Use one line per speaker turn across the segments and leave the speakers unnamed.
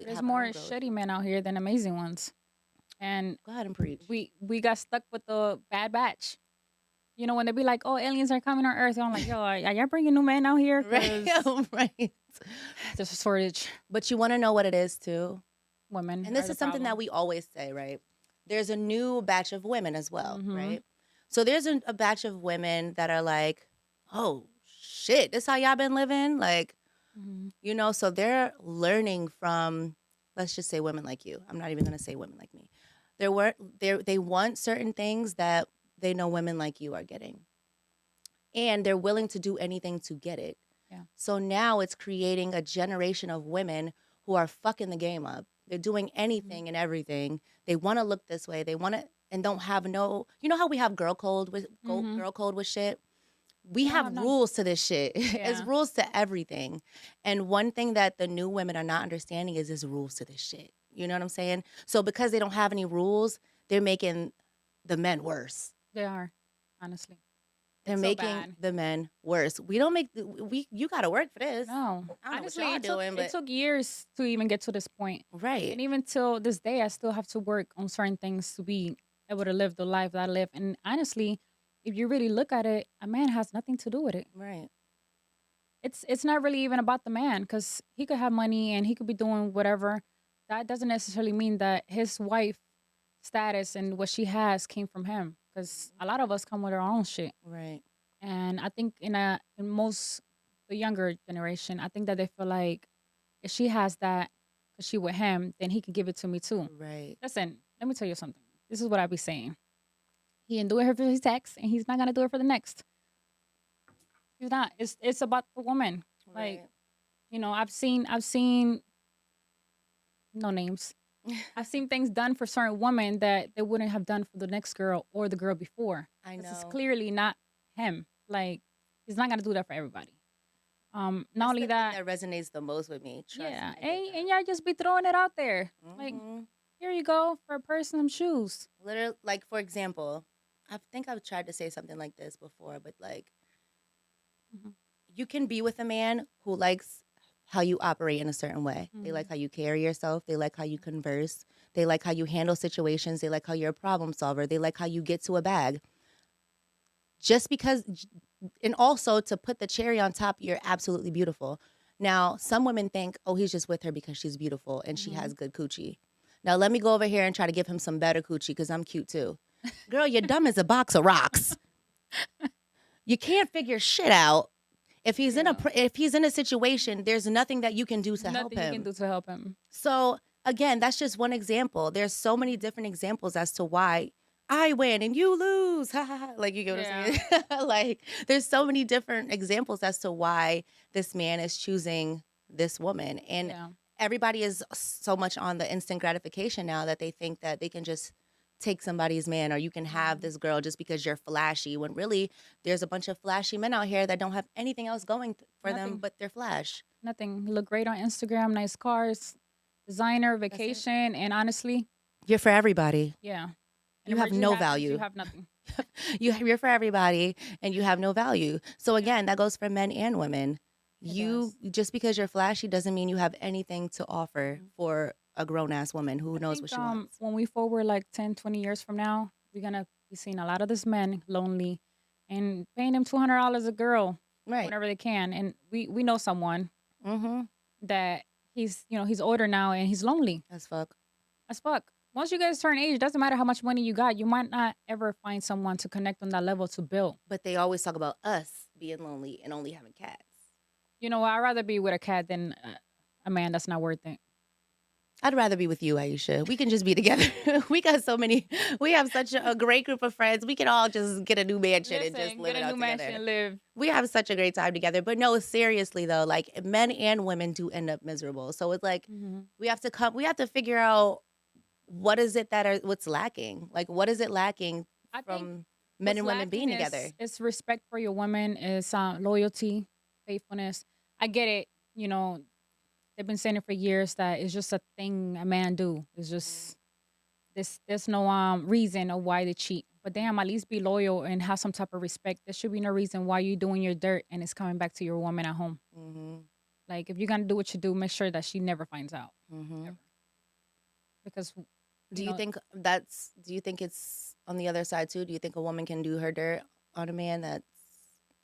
There's
have our
more
own growth.
shitty men out here than amazing ones. And
Go ahead and preach.
we got stuck with the bad batch. You know, when they be like, "Oh, aliens are coming on Earth," I'm like, "Yo, are y'all bringing new men out here?
Right,
Because
right.
there's a shortage.
But you want to know what it is too?
Women
And
are
this
the
is something that
problem."
we always say, right? There's a new batch of women as well,
Mm-hmm.
right? So there's a batch of women that are like, oh shit, this how y'all been living? Like,
Mm-hmm.
so they're learning from, let's just say women like you. I'm not even gonna say women like me. They want certain things that they know women like you are getting. And they're willing to do anything to get it.
Yeah.
So now it's creating a generation of women who are fucking the game up. They're doing
Mm-hmm.
anything and everything. They want to look this way. They want to and don't have no. You know how we have
Mm-hmm.
girl code with shit. We
They don't have
have
none.
rules to this shit. It's
Yeah.
rules to everything. And one thing that the new women are not understanding is there's rules to this shit. You know what I'm saying? So because they don't have any rules, they're making the men worse.
They are. Honestly,
They're
it's so
making
bad.
the men worse. We don't make you got to work for this.
No,
I don't know what
honestly,
y'all
it took
doing,
it
but
took years to even get to this point,
right,
and even till this day, I still have to work on certain things to be able to live the life that I live. And honestly, if you really look at it, a man has nothing to do with it.
right.
It's not really even about the man because he could have money and he could be doing whatever. That doesn't necessarily mean that his wife status and what she has came from him. Because a lot of us come with our own shit.
Right.
And I think in most the younger generation, I think that they feel like if she has that because she with him, then he can give it to me too.
Right.
Listen, let me tell you something. This is what I be saying. He didn't do it for his ex, and he's not gonna do it for the next. He's not. It's about the woman. Like,
Right.
I've seen no names. I've seen things done for certain women that they wouldn't have done for the next girl or the girl before.
I
This is
know.
clearly not him. Like, he's not gonna do that for everybody. Not
That's
only
the thing
that,
that resonates the most with me. Trust
yeah,
me, I get
and
that.
y'all just be throwing it out there. Like,
Mm-hmm.
here you go for a pair of some shoes.
Literally, like for example, I think I've tried to say something like this before, but like
Mhm.
you can be with a man who likes how you operate in a certain way. They like
Mhm.
how you carry yourself. They like how you converse. They like how you handle situations. They like how you're a problem solver. They like how you get to a bag. Just because, and also to put the cherry on top, you're absolutely beautiful. Now, some women think, oh, he's just with her because she's beautiful and she
Mhm.
has good coochie. Now, let me go over here and try to give him some better coochie because I'm cute too. Girl, you're dumb as a box of rocks. You can't figure shit out.
Yeah.
If he's in a situation, there's nothing that you can do to help
Nothing you can
him.
do to help him.
So again, that's just one example. There's so many different examples as to why I win and you lose. Ha ha ha. Like you get what I'm
Yeah.
saying? Like there's so many different examples as to why this man is choosing this woman. And
Yeah.
everybody is so much on the instant gratification now that they think that they can just take somebody's man or you can have
Mhm.
this girl just because you're flashy when really there's a bunch of flashy men out here that don't have anything else going for them
Nothing.
but their flash.
Nothing. Look great on Instagram, nice cars, designer,
That's it.
vacation, and honestly,
You're for everybody.
yeah. An
You have
emergency
no
happens, you
value.
have nothing.
You're for everybody and you have no value. So
Yeah,
again, that goes for men and women.
it
You
does.
just because you're flashy doesn't mean you have anything to offer
Mhm.
for a grown ass woman who
I
knows what
think
she wants.
when we forward like 10, 20 years from now, we're gonna be seeing a lot of these men lonely and paying them $200 a girl
Right.
whenever they can. And we know someone
Mm-hmm.
that he's older now and he's lonely
As fuck.
as fuck. Once you guys turn age, it doesn't matter how much money you got, you might not ever find someone to connect on that level to build.
But they always talk about us being lonely and only having cats.
You know what? I'd rather be with a cat than a man that's not worth it.
I'd rather be with you, Ayisha. We can just be together. We got so many. We have such a great group of friends. We can all just get a new mansion and just
Listen,
live
get
it
a new
out
mansion
together.
and live.
We have such a great time together. But no, seriously though, like men and women do end up miserable. So it's like
Hmm.
we have to figure out what is it that are what's lacking? Like what is it lacking
I think
from men
what's
and women
lacking
being together?
is respect for your woman, is loyalty, faithfulness. I get it. You know, they've been saying it for years that it's just a thing a man do. It's
Mhm,
just there's no reason of why they cheat. But damn, at least be loyal and have some type of respect. There should be no reason why you doing your dirt and it's coming back to your woman at home.
mhm.
Like if you're gonna do what you do, make sure that she never finds out
Mm-hmm.
ever, because
Do
you
you
know
think that's? Do you think it's on the other side too? Do you think a woman can do her dirt on a man that's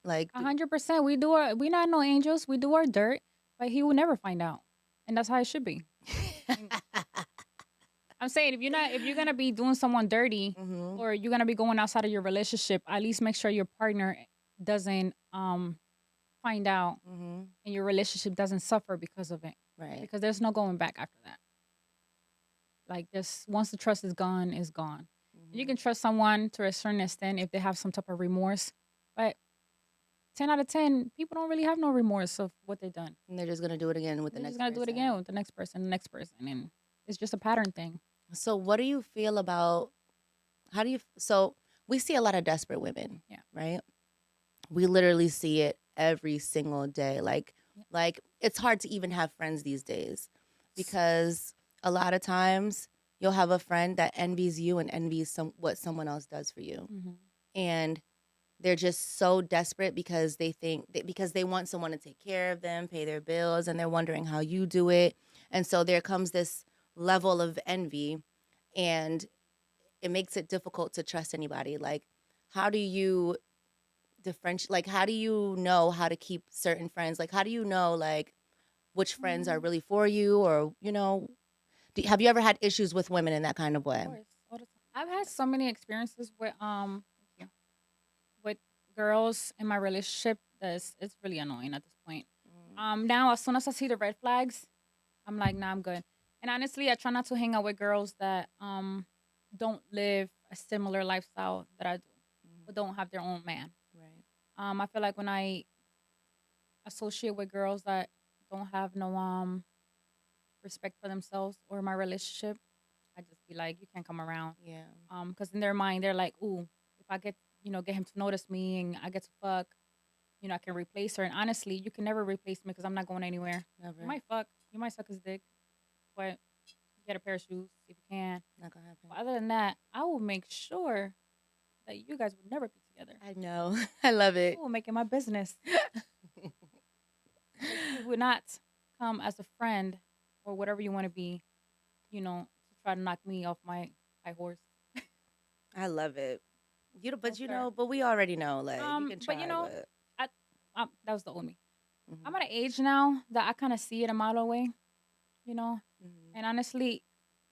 like?
100%. We do our. We not no angels. We do our dirt, but he will never find out, and that's how it should be. And I'm saying if you're gonna be doing someone dirty,
Mm-hmm.
or you're gonna be going outside of your relationship, at least make sure your partner doesn't find out,
Mm-hmm.
and your relationship doesn't suffer because of it,
Right.
because there's no going back after that. Like this, once the trust is gone, is gone. You
Mm-hmm.
can trust someone to a certain extent if they have some type of remorse, but 10 out of 10 people don't really have no remorse of what they've done.
And they're just gonna do it again with the
They're just
next
gonna do it again
person.
with the next person, and it's just a pattern thing.
So, what do you feel about? How do you? So, we see a lot of desperate women,
Yeah.
right? We literally see it every single day.
Yeah.
Like it's hard to even have friends these days because a lot of times you'll have a friend that envies you and envies what someone else does for you,
Mm-hmm.
and they're just so desperate because they think because they want someone to take care of them, pay their bills, and they're wondering how you do it, and so there comes this level of envy, and it makes it difficult to trust anybody. Like, how do you differentiate? Like, how do you know how to keep certain friends? Like, how do you know like which friends are
Mm,
really for you, or have you ever had issues with women in that kind of
of
way?
course, all the time. I've had so many experiences with thank you, with girls in my relationship that it's really annoying at this point. Now as soon as I see the red flags, I'm like, nah, I'm good. And honestly, I try not to hang out with girls that don't live a similar lifestyle that I do, but don't have their own man.
Right.
I feel like when I associate with girls that don't have no respect for themselves or my relationship, I just be like, you can't come around.
Yeah.
Because in their mind, they're like, ooh, if I get get him to notice me and I get to fuck, I can replace her. And honestly, you can never replace me because I'm not going anywhere. You
Never.
might fuck, you might suck his dick, but get a pair of shoes if you can.
Not gonna happen.
But other than that, I will make sure that you guys would never be together.
I know. I love
I
it.
will make it my business because you would not come as a friend or whatever you want to be, to try to knock me off my high horse.
I love it.
No,
But
sir.
but we already know, like you can
But
try, but
I, that was the old me. I'm
hmm
at an age now that I kind of see it a mile away, you know.
hmm
And honestly,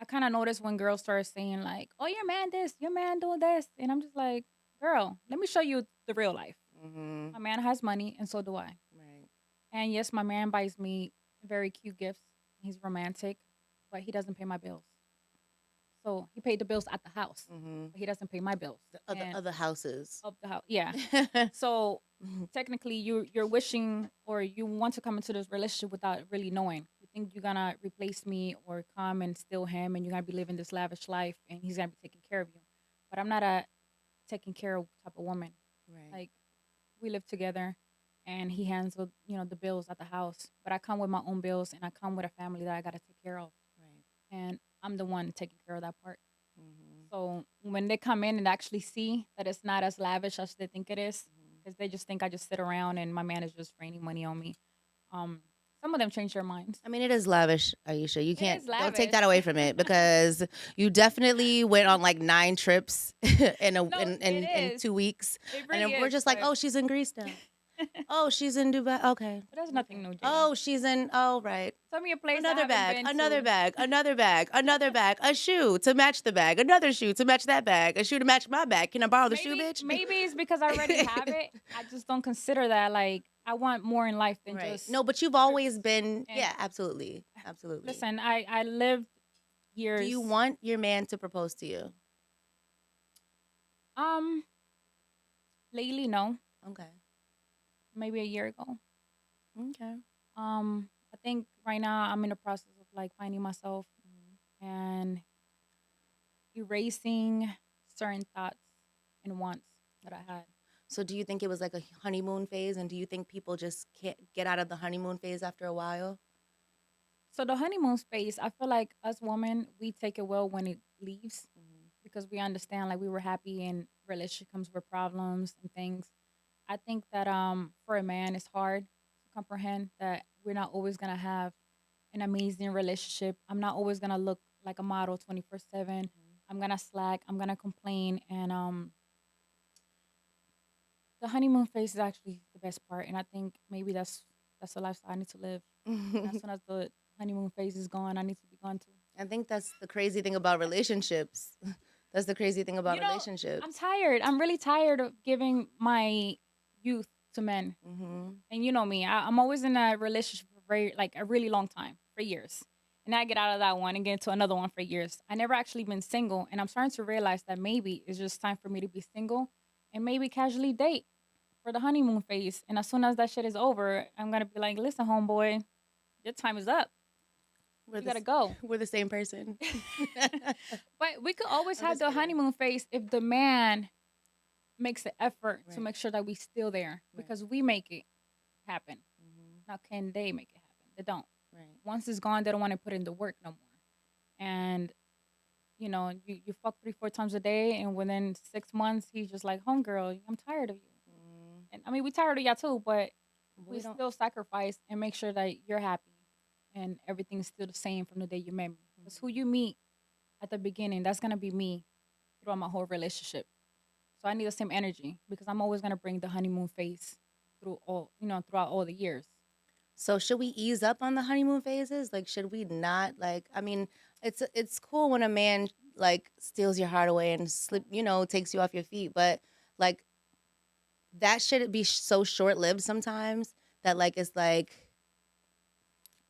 I kind of notice when girls start saying like, "Oh, your man this, your man doing this," and I'm just like, "Girl, let me show you the real life.
hmm
My man has money, and so do I.
right.
And yes, my man buys me very cute gifts. He's romantic, but he doesn't pay my bills. So he paid the bills at the house,
hmm
but he doesn't pay my bills
The
and
other houses.
of the house. Yeah.
Mhm.
So technically, you're wishing or you want to come into this relationship without really knowing. You think you're gonna replace me or come and steal him, and you're gonna be living this lavish life, and he's gonna be taking care of you. But I'm not a taking care of type of woman.
Right.
Like we live together, and he handles the bills at the house. But I come with my own bills, and I come with a family that I gotta take care of,
Right.
and I'm the one taking care of that part.
hmm
So when they come in and actually see that it's not as lavish as they think it is,
hmm
because they just think I just sit around and my man is just raining money on me. Um, some of them change their minds.
I mean, it is lavish, Ayisha. You
It is
don't take that
lavish.
away from it because you definitely went on like 9 trips
No, it
in
is.
2 weeks,
It
and
really
then we're
is.
just like,
But
oh, she's in Greece now. Oh, she's in Dubai. Okay.
there's
Okay.
nothing new, Jada.
Oh, she's in. Oh, right.
Tell me a place I
Another
haven't
bag,
been
another
to.
bag, another bag, another bag, a shoe to match the bag, another shoe to match that bag, a shoe to match my bag. Can I borrow the shoe,
Maybe
bitch?
maybe it's because I already have it. I just don't consider that like I want more in life than
Right.
just
No, but you've
trips.
always been,
And
yeah, absolutely. Absolutely.
listen, I lived
Do you
years.
want your man to propose to you?
Um, lately, no.
Okay.
Maybe a year ago.
Okay.
I think right now I'm in the process of like finding myself
Mhm.
and erasing certain thoughts and wants that I had.
So do you think it was like a honeymoon phase? And do you think people just can't get out of the honeymoon phase after a while?
So the honeymoon phase, I feel like us women, we take it well when it leaves
Mhm.
because we understand like we were happy and relationship comes with problems and things. I think that for a man it's hard to comprehend that we're not always gonna have an amazing relationship. I'm not always gonna look like a model 24/7. I'm gonna slack. I'm gonna complain, and the honeymoon phase is actually the best part. And I think maybe that's the lifestyle I need to live. And as soon as the honeymoon phase is gone, I need to be gone too.
I think that's the crazy thing about relationships. That's the crazy thing about
You know, I'm
relationships.
tired. I'm really tired of giving my youth to men.
Mm-hmm.
And you know me, I'm always in a relationship for like a really long time, for years. And I get out of that one and get into another one for years. I never actually been single, and I'm starting to realize that maybe it's just time for me to be single and maybe casually date for the honeymoon phase. And as soon as that shit is over, I'm gonna be like, listen, homeboy, your time is up.
We're
You
the
gotta go.
we're the same person.
But we could always
I'm
have
just
the
kidding.
honeymoon phase if the man makes the effort to
Right.
make sure that we still there,
Right.
because we make it happen.
Mm-hmm.
Now, can they make it happen? They don't.
Right.
Once it's gone, they don't want to put in the work no more. And you fuck 3 4 times a day, and within 6 months, he's just like, "Homegirl, I'm tired of you."
Mm.
And I mean, we tired of y'all too, but
But
we
we don't.
still sacrifice and make sure that you're happy, and everything's still the same from the day you met me. Because who you meet at the beginning, that's gonna be me throughout my whole relationship. So I need the same energy because I'm always gonna bring the honeymoon phase throughout all the years.
So should we ease up on the honeymoon phases? Like, should we not? Like, I mean, it's cool when a man like steals your heart away and takes you off your feet, but like that should be so short lived sometimes that like it's like,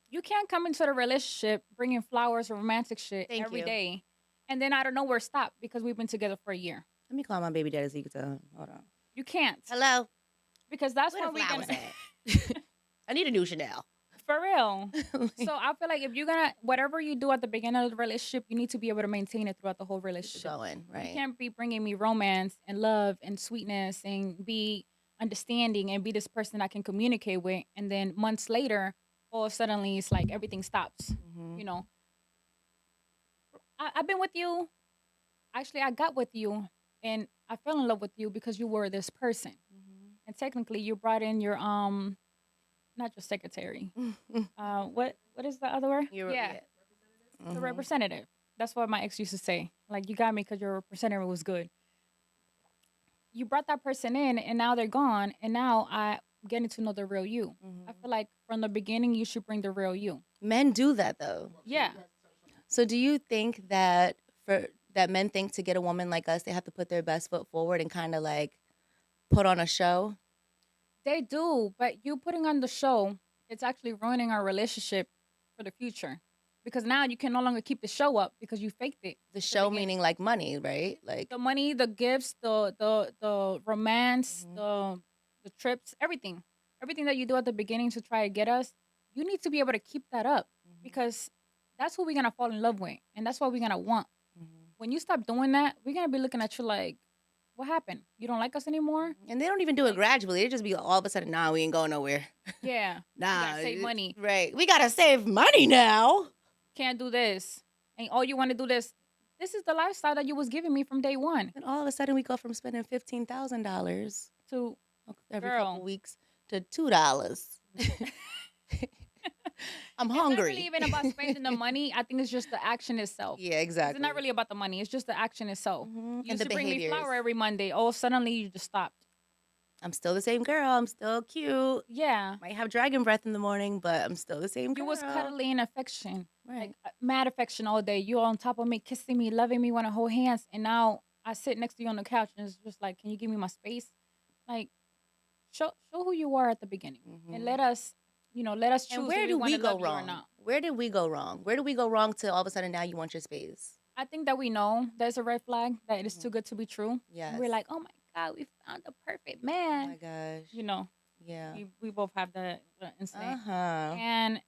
You can't come into the relationship bringing flowers or romantic shit
thank
every
you.
day, and then out of nowhere stop because we've been together for a year.
Let me call my baby daddy so you can tell him. Hold on.
You can't,
Hello.
because that's
Where the
when we gonna
flowers at? I need a new Chanel.
for real.
Like,
So I feel like if you're gonna whatever you do at the beginning of the relationship, you need to be able to maintain it throughout the whole
keep it
relationship.
going,
You
right?
can't be bringing me romance and love and sweetness and be understanding and be this person I can communicate with, and then months later, all suddenly it's like everything stops.
Mm-hmm.
You know, I've been with you. Actually, I got with you, and I fell in love with you because you were this person. And technically, you brought in your not your secretary.
Mm-hmm.
What is the other word?
You're
Yeah,
yeah.
the
Mm-hmm.
representative. That's what my ex used to say. Like, you got me because your representative was good. You brought that person in, and now they're gone, and now I'm getting to know the real you. I
Mm-hmm.
feel like from the beginning, you should bring the real you.
Men do that though.
Yeah,
So do you think that for that men think to get a woman like us, they have to put their best foot forward and kind of like put on a show?
they do, but you putting on the show, it's actually ruining our relationship for the future. Because now you can no longer keep the show up because you faked it
The
at the
show
beginning.
meaning like money, right? Like,
The money, the gifts, the romance,
mhm,
the trips, everything that you do at the beginning to try to get us, you need to be able to keep that up
mhm,
because that's who we're gonna fall in love with, and that's what we're gonna want.
mhm.
When you stop doing that, we're gonna be looking at you like, what happened? You don't like us anymore?
And they don't even do it
Like,
gradually. They just be all of a sudden, nah, we ain't going nowhere.
yeah, we gotta
Nah,
save money.
right. We gotta save money now.
Can't do this, and all you want to do this. This is the lifestyle that you was giving me from day one.
And all of a sudden, we go from spending $15,000
To
every couple
girl,
weeks to $2. I'm
it's not really
hungry.
even about spending the money. I think it's just the action itself.
Yeah,
It's not
exactly.
really about the money. It's just the action itself. You
And
used
the
to bring me
behaviors.
flour every Monday. Oh, suddenly you just stopped.
I'm still the same girl. I'm still cute.
Yeah.
Might have dragon breath in the morning, but I'm still the same
You was
girl.
cuddly and affection. Like
Right.
mad affection all day. You on top of me, kissing me, loving me, want to hold hands. And now I sit next to you on the couch and it's just like, can you give me my space? Like, show who you are at the beginning. And
Hmm.
let us
And
choose if
where
we
do
want
we
to
go
love you or
wrong?
not.
Where did we go wrong? Where do we go wrong to all of a sudden now you want your space?
I think that we know there's a red flag, that it is too
Mhm.
good to be true. And
Yes.
we're like, oh my God, we found the perfect
Oh my
man.
gosh.
You know,
Yeah.
we both have the
Uh
incident.
huh.
And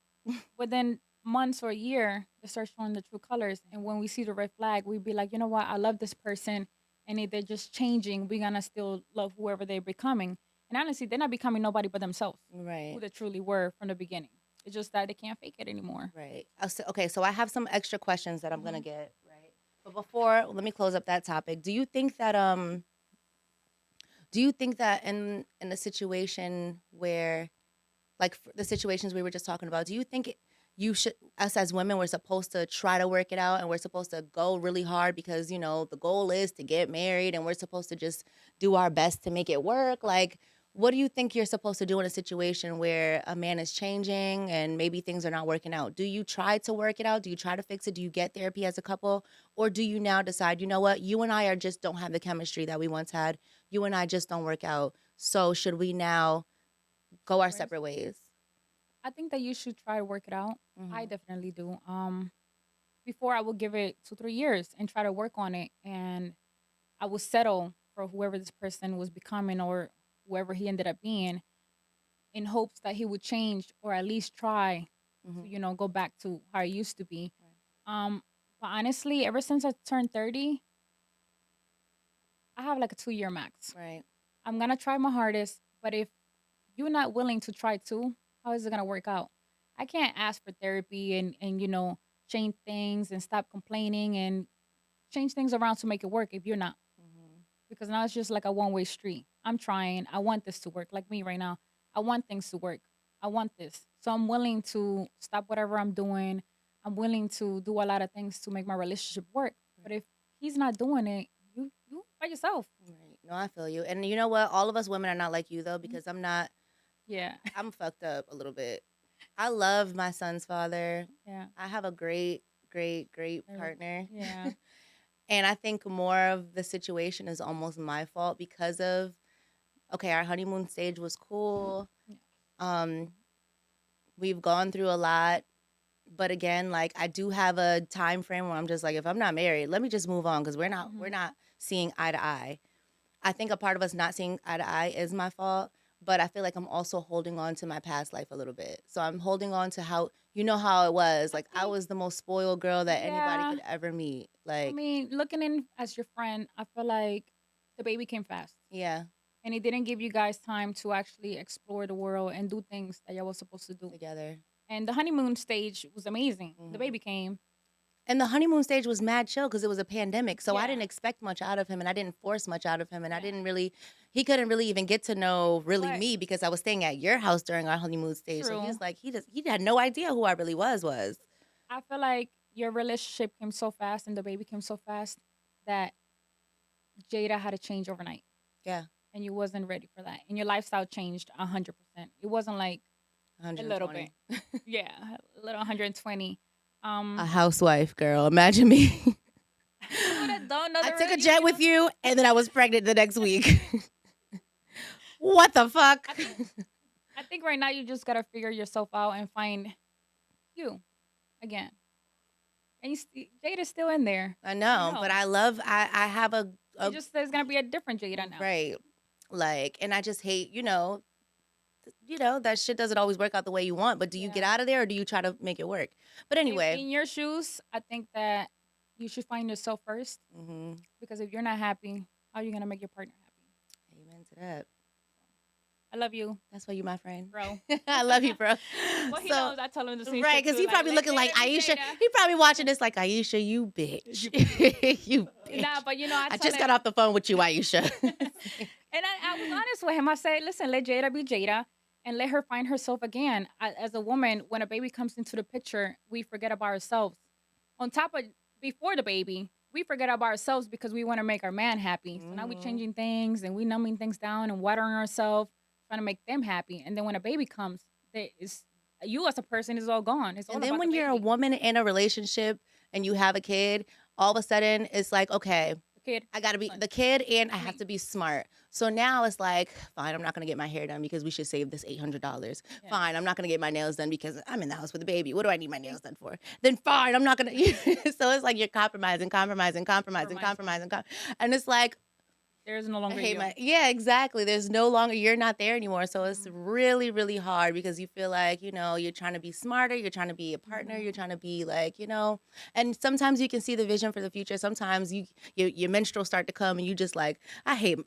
within months or a year, they start showing the true colors. And when we see the red flag, we be like, you know what? I love this person. And if they're just changing, we're going to still love whoever they're becoming. And honestly, they're not becoming nobody but themselves,
Right.
who they truly were from the beginning. It's just that they can't fake it anymore.
Right. Okay, so I have some extra questions that I'm gonna
Hmm.
get. Right. But before, let me close up that topic. Do you think that in a situation where like the situations we were just talking about, do you think you should, us as women, we're supposed to try to work it out and we're supposed to go really hard because, the goal is to get married and we're supposed to just do our best to make it work? Like, what do you think you're supposed to do in a situation where a man is changing and maybe things are not working out? Do you try to work it out? Do you try to fix it? Do you get therapy as a couple? Or do you now decide, you know what, you and I are just don't have the chemistry that we once had. You and I just don't work out. So should we now go our
Where's-
separate ways?
I think that you should try to work it out. I
Mm-hmm.
definitely do. Before I would give it 2 3 years and try to work on it, and I would settle for whoever this person was becoming or whoever he ended up being, in hopes that he would change or at least try to,
Mm-hmm.
go back to how it used to be.
Right.
But honestly, ever since I turned 30, I have like a 2 year max.
Right.
I'm gonna try my hardest, but if you're not willing to try too, how is it gonna work out? I can't ask for therapy and change things and stop complaining and change things around to make it work if you're not.
Mm-hmm.
Because now it's just like a one-way street. I'm trying. I want this to work. Like me right now. I want things to work. I want this. So I'm willing to stop whatever I'm doing. I'm willing to do a lot of things to make my relationship work. But
Right.
if he's not doing it, you by yourself.
Right. No, I feel you. And you know what? All of us women are not like you though,
Mhm.
because I'm not.
Yeah.
I'm fucked up a little bit. I love my son's father.
Yeah.
I have a great, great, great
There-
partner.
Yeah.
And I think more of the situation is almost my fault because of, okay, our honeymoon stage was cool.
Yeah.
Um, we've gone through a lot. But again, like I do have a time frame where I'm just like, if I'm not married, let me just move on because we're
Mhm.
not seeing eye to eye. I think a part of us not seeing eye to eye is my fault, but I feel like I'm also holding on to my past life a little bit. So I'm holding on to how how it was.
I
Like I
think,
was the most spoiled girl that anybody
yeah.
could ever meet.
I
Like,
mean, looking in as your friend, I feel like the baby came fast.
yeah,
And it didn't give you guys time to actually explore the world and do things that y'all was supposed to do.
together.
And the honeymoon stage was amazing. The
Hmm.
baby came.
And the honeymoon stage was mad chill because it was a pandemic. So I
Yeah.
didn't expect much out of him and I didn't force much out of him. And I
Yeah.
didn't really, he couldn't really even get to know really
But
me because I was staying at your house during our honeymoon stage. So
true.
he's like, he had no idea who I really was.
I feel like your relationship came so fast and the baby came so fast that Jada had to change overnight.
Yeah,
And you wasn't ready for that. And your lifestyle changed 100%. It wasn't like a little bit.
120.
Yeah, a little 120.
A
Um,
housewife, girl. Imagine me.
you would have done
I
another,
took a jet with you and then I was pregnant the next week. What the fuck?
I think I think right now you just gotta figure yourself out and find you again. And Jada's still in there.
I
You
know, but
know,
I have
it
a
just there's gonna be a different Jada now.
right. Like, and I just hate, that shit doesn't always work out the way you want, but do you get
Yeah.
out of there or do you try to make it work? But anyway,
In your shoes, I think that you should find yourself first
hmm
because if you're not happy, how are you gonna make your partner happy?
amen to that.
I love you,
That's why you my friend.
bro.
I love you, bro.
Well, he
So,
knows I tell him the same
right,
shit
because
too.
he
Like,
probably
let
looking like
Jada be
Ayisha.
Jada.
He probably watching this like, Ayisha, you bitch. You bitch.
Nah, but I
I
tell
just
him,
got off the phone with you, Ayisha.
and I was honest with him. I said, listen, let Jada be Jada and let her find herself again. As a woman, when a baby comes into the picture, we forget about ourselves. On top of before the baby, we forget about ourselves because we want to make our man happy. So now we're
Hmm.
changing things and we numbing things down and watering ourselves, trying to make them happy. And then when a baby comes, there is you as a person is all gone. It's
And
all
then
about the
when you're a
baby.
woman in a relationship and you have a kid, all of a sudden it's like, okay,
The kid,
I gotta be
son.
the kid and I
I
have
mean,
to be smart. So now it's like, fine, I'm not gonna get my hair done because we should save this $800.
yeah.
Fine, I'm not gonna get my nails done because I'm in the house with a baby. What do I need my nails done for? Then fine, I'm not gonna. So it's like you're compromising, compromising, compromising,
Compromising.
compromising, and it's like
There's no
I
longer
hate
you.
my yeah, exactly. There's no longer you're not there anymore. So it's
Mhm.
really, really hard because you feel like, you're trying to be smarter, you're trying to be a partner,
Mhm.
you're trying to be like, and sometimes you can see the vision for the future. Sometimes your menstrual start to come and you just like, I hate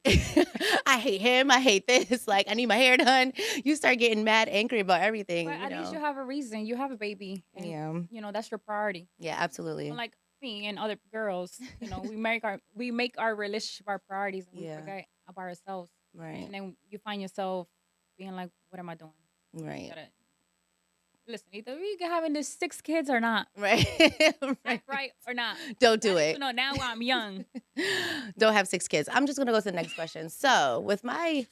I hate him, I hate this, like I need my hair done. You start getting mad angry about
But at least you
everything.
have a reason. You have a baby, and
Yeah.
that's your priority.
Yeah, absolutely.
Unlike me and other girls, we make our relationship our priorities, and we
Yeah.
forget about ourselves.
Right.
And then you find yourself being like, "What am I doing?"
Right.
Gotta listen. Either we having this 6 kids or not.
Right.
Act
Right.
right or not.
Don't
I
do
need
it.
to know now while I'm young.
Don't have 6 kids. I'm just going to go to the next question. So, with my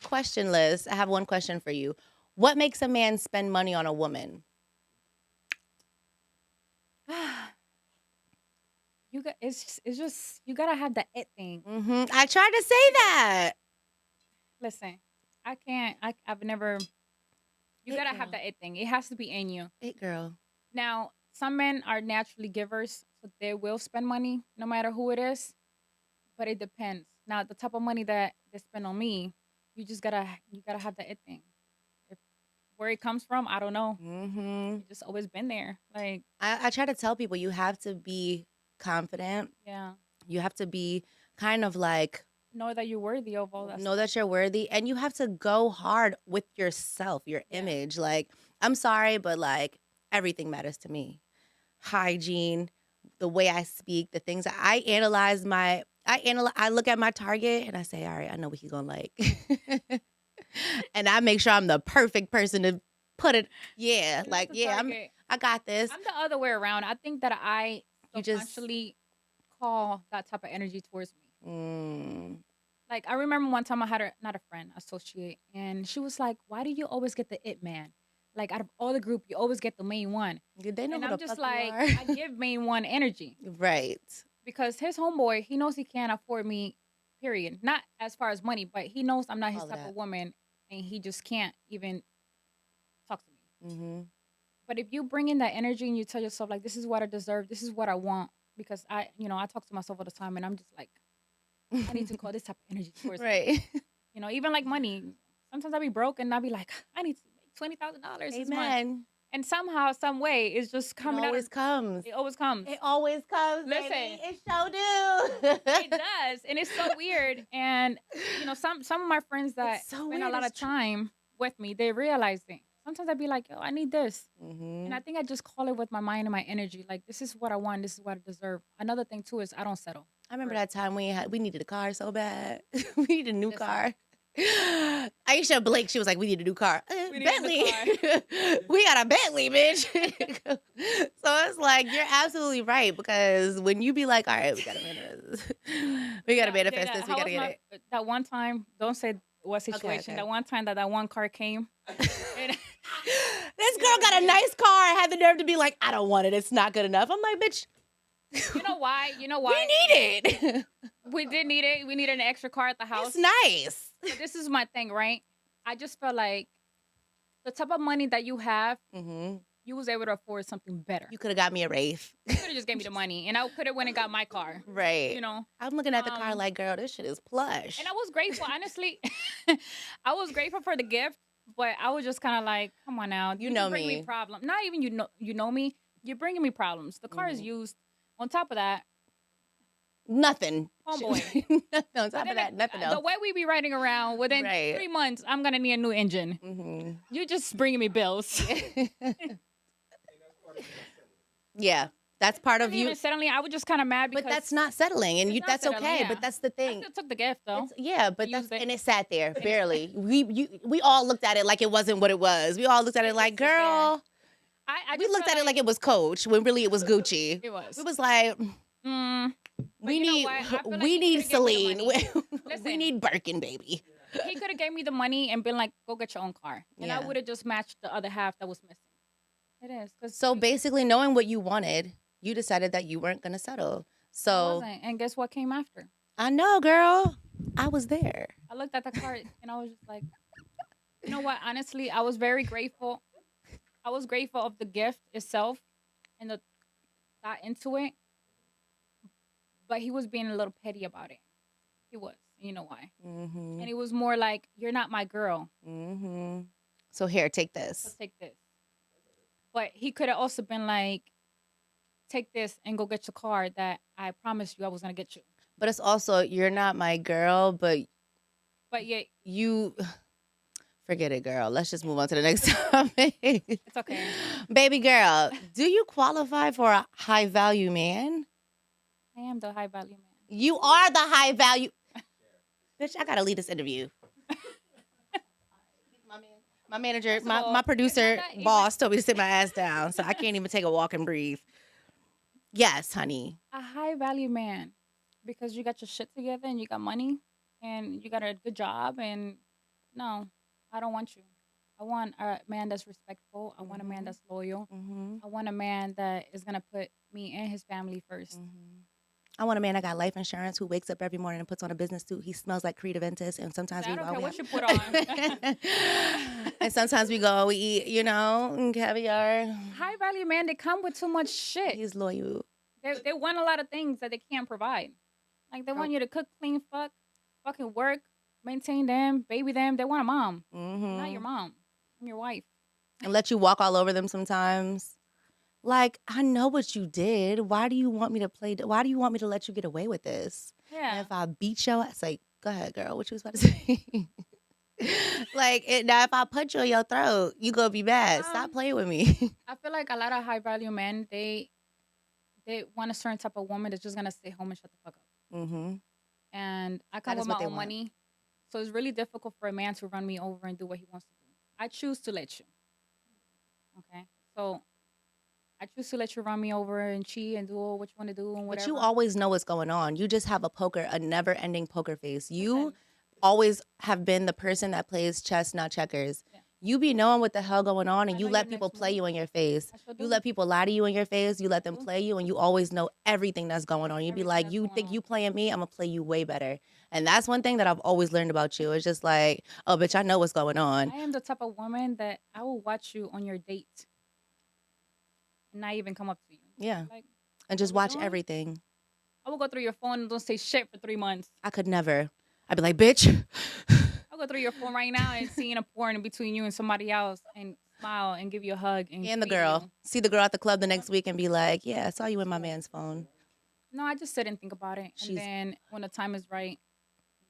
question list, I have one question for you. What makes a man spend money on a woman?
It's just you gotta have the it thing.
I tried to say that.
Listen, I can't. I've never. You
It
gotta have
girl.
the it thing. It has to be in you.
It girl.
Now, some men are naturally givers, so they will spend money no matter who it is. But it depends. Now, the type of money that they spend on me, you gotta have the it thing. If where it comes from, I don't know. It's just always been there. Like,
I try to tell people you have to be confident.
yeah,
You have to be kind of like,
know that you're worthy of all that
know
stuff.
that you're worthy, and you have to go hard with yourself, your
Yeah.
image. Like, I'm sorry, but like everything matters to me. Hygiene, the way I speak, the things I analyze I look at my target and I say, all right, I know what he's gonna like. And I make sure I'm the perfect person to put it. Yeah,
You're not
like,
the
yeah,
target.
I got this.
I'm the other way around. I think that I
You just
subconsciously call that type of energy towards me.
mm,
Like I remember one time I had not a friend, associate, and she was like, "Why do you always get the it man? Like out of all the group, you always get the main one."
they know
And
who
I'm
the
just
fuck you
like,
are.
I give main one energy
Right.
because his homeboy, he knows he can't afford me. Period. Not as far as money, but he knows I'm not his
All of
type of
that.
woman, and he just can't even talk to me.
Mm-hmm.
But if you bring in that energy and you tell yourself like, "This is what I deserve. This is what I want," because I talk to myself all the time, and I'm just like, I need to call this type of energy towards me.
Right.
Even like money. Sometimes I be broke and I be like, I need to make $20,000 this month.
Amen.
And somehow, some way, it's just
It
coming out.
always comes.
It always comes.
It always comes,
Listen,
baby. It sure do.
it does, and it's so weird. And some of my friends that
It's so
spend a
weird.
lot of
It's true.
time with me, they realize it. Sometimes I'd be like, yo, I need this. And
Mm-hmm.
I think I just call it with my mind and my energy. Like, this is what I want. This is what I deserve. Another thing, too, is I don't settle.
I remember
for-
that time we needed a car so bad. We needed a new
Listen.
car. Ayisha Blake, she was like, we need a new car.
We need a
Bentley.
new
We got a Bentley, bitch. So it's like, you're absolutely right. Because when you be like, all right, we gotta manifest we gotta manifest this, we
how
gotta
was
get it.
that one time? Don't say what situation.
Okay.
That one time that one car came. And-
This girl got a nice car, had the nerve to be like, I don't want it. It's not good enough. I'm like, bitch,
you know why?
we need it.
We did need it. We needed an extra car at the house.
It's nice.
But this is my thing, right? I just felt like the type of money that you have,
Mm-hmm.
you was able to afford something better.
You could have got me a Wraith.
You could have just gave me the money, and I could have went and got my car.
Right. I'm looking at the car like, girl, this shit is plush.
And I was grateful, honestly. I was grateful for the gift, but I was just kind of like, come on now,
You know
bring me
me.
problems. Not even you know me. You're bringing me problems. The car is used. On top of that,
Nothing.
homeboy.
Nothing on top of that, nothing else.
The way we be riding around, within
Right.
3 months, I'm gonna need a new engine.
Mm-hmm.
You're just bringing me bills.
Yeah, that's part of you.
Even settling, I was just kind of mad because
But that's not settling, and
It's
you.
not
That's
settling,
okay.
yeah.
But that's the
I
thing.
still took the gift though.
Yeah, but
Used
that's
it.
and it sat there barely. We all looked at it like it wasn't what it was. We all looked at it like,
just sit there.
girl.
I
We
just
looked
felt
at it like it was Coach when really it was Gucci.
it was.
We was like,
Mm,
we
you know
need
what? I feel like
we
he
need
could've gave me the
Celine.
money.
We
Listen.
need Birkin, baby.
he could have gave me the money and been like, "Go get your own car," and I
Yeah.
would have just matched the other half that was missing. It is because
So basically, knowing what you wanted, you decided that you weren't gonna settle.
I
So
wasn't. And guess what came after?
I know, girl. I was there.
I looked at the car and I was just like, you know what? Honestly, I was very grateful. I was grateful of the gift itself and the thought into it. But he was being a little petty about it. He was. You know why?
Mm-hmm.
And it was more like, "You're not my girl.
Mm-hmm. So here, take
So
this.
take this." But he could have also been like, "Take this and go get your car that I promised you I was gonna get you."
But it's also, you're not my girl, but
But yeah,
you forget it, girl. Let's just move on to the next topic.
it's okay.
Baby girl, do you qualify for a high value man?
I am the high value man.
You are the high value. Bitch, I gotta leave this interview. My manager,
First of
my,
all,
my
it's not
producer
that even
boss told me to sit my ass down, so I can't even take a walk and breathe. Yes, honey.
a high value man because you got your shit together and you got money and you got a good job and no, I don't want you. I want a man that's respectful. I want a man
Mm-hmm.
that's loyal.
Mm-hmm.
I want a man that is gonna put me and his family 1st.
Mm-hmm. I want a man that got life insurance who wakes up every morning and puts on a business suit. He smells like Creed Aventus, and
He
sometimes
said, I
we go
don't
out.
care
We
what
have,
you put on.
and sometimes we go. We eat, caviar.
High value man, they come with too much shit.
He's loyal.
They want a lot of things that they can't provide. Like they want you to cook, clean, fucking work, maintain them, baby them. They want a mom. I'm not
Mm-hmm.
your mom. I'm your wife.
And let you walk all over them sometimes. Like, I know what you did. Why do you want me to play? Why do you want me to let you get away with this? And
Yeah.
if I beat your ass, like, go ahead, girl. What you was about to say? Now if I punch you in your throat, you gonna be mad. Stop
Um,
playing with me.
I feel like a lot of high value men, they want a certain type of woman that's just gonna stay home and shut the fuck up.
Mm-hmm.
And I come
That
with
is what
my
they
own
want.
money, so it's really difficult for a man to run me over and do what he wants to do. I choose to let you. Okay, so I choose to let you run me over and cheat and do what you want to do and
But you
whatever.
always know what's going on. You just have a never-ending poker face. You
Listen,
always have been the person that plays chess, not checkers.
yeah,
You be knowing what the hell going on,
I
and
know
you
your
let people
next
play
move.
you in your face.
I sure
You
do.
let people lie to you in your face. You let
I
them
do
play you, and you always know everything that's going on. You be
everything
like,
that's
you
going
think
on.
you playing me? I'm gonna play you way better. And that's one thing that I've always learned about you. It's just like, oh, bitch, I know what's going on.
I am the type of woman that I will watch you on your date and not even come up to you. Just
Yeah,
be like,
and
what
just
we
watch
doing?
everything.
I will go through your phone and don't say shit for 3 months.
I could never. I'd be like, bitch.
I'll go through your phone right now and seeing a porn in between you and somebody else and smile and give you a hug and
And the
greet
girl.
you.
See the girl at the club the
Yep,
next week and be like, yeah, I saw you in my
cool.
man's phone.
No, I just sit and think about it. And
She's
then when the time is right, it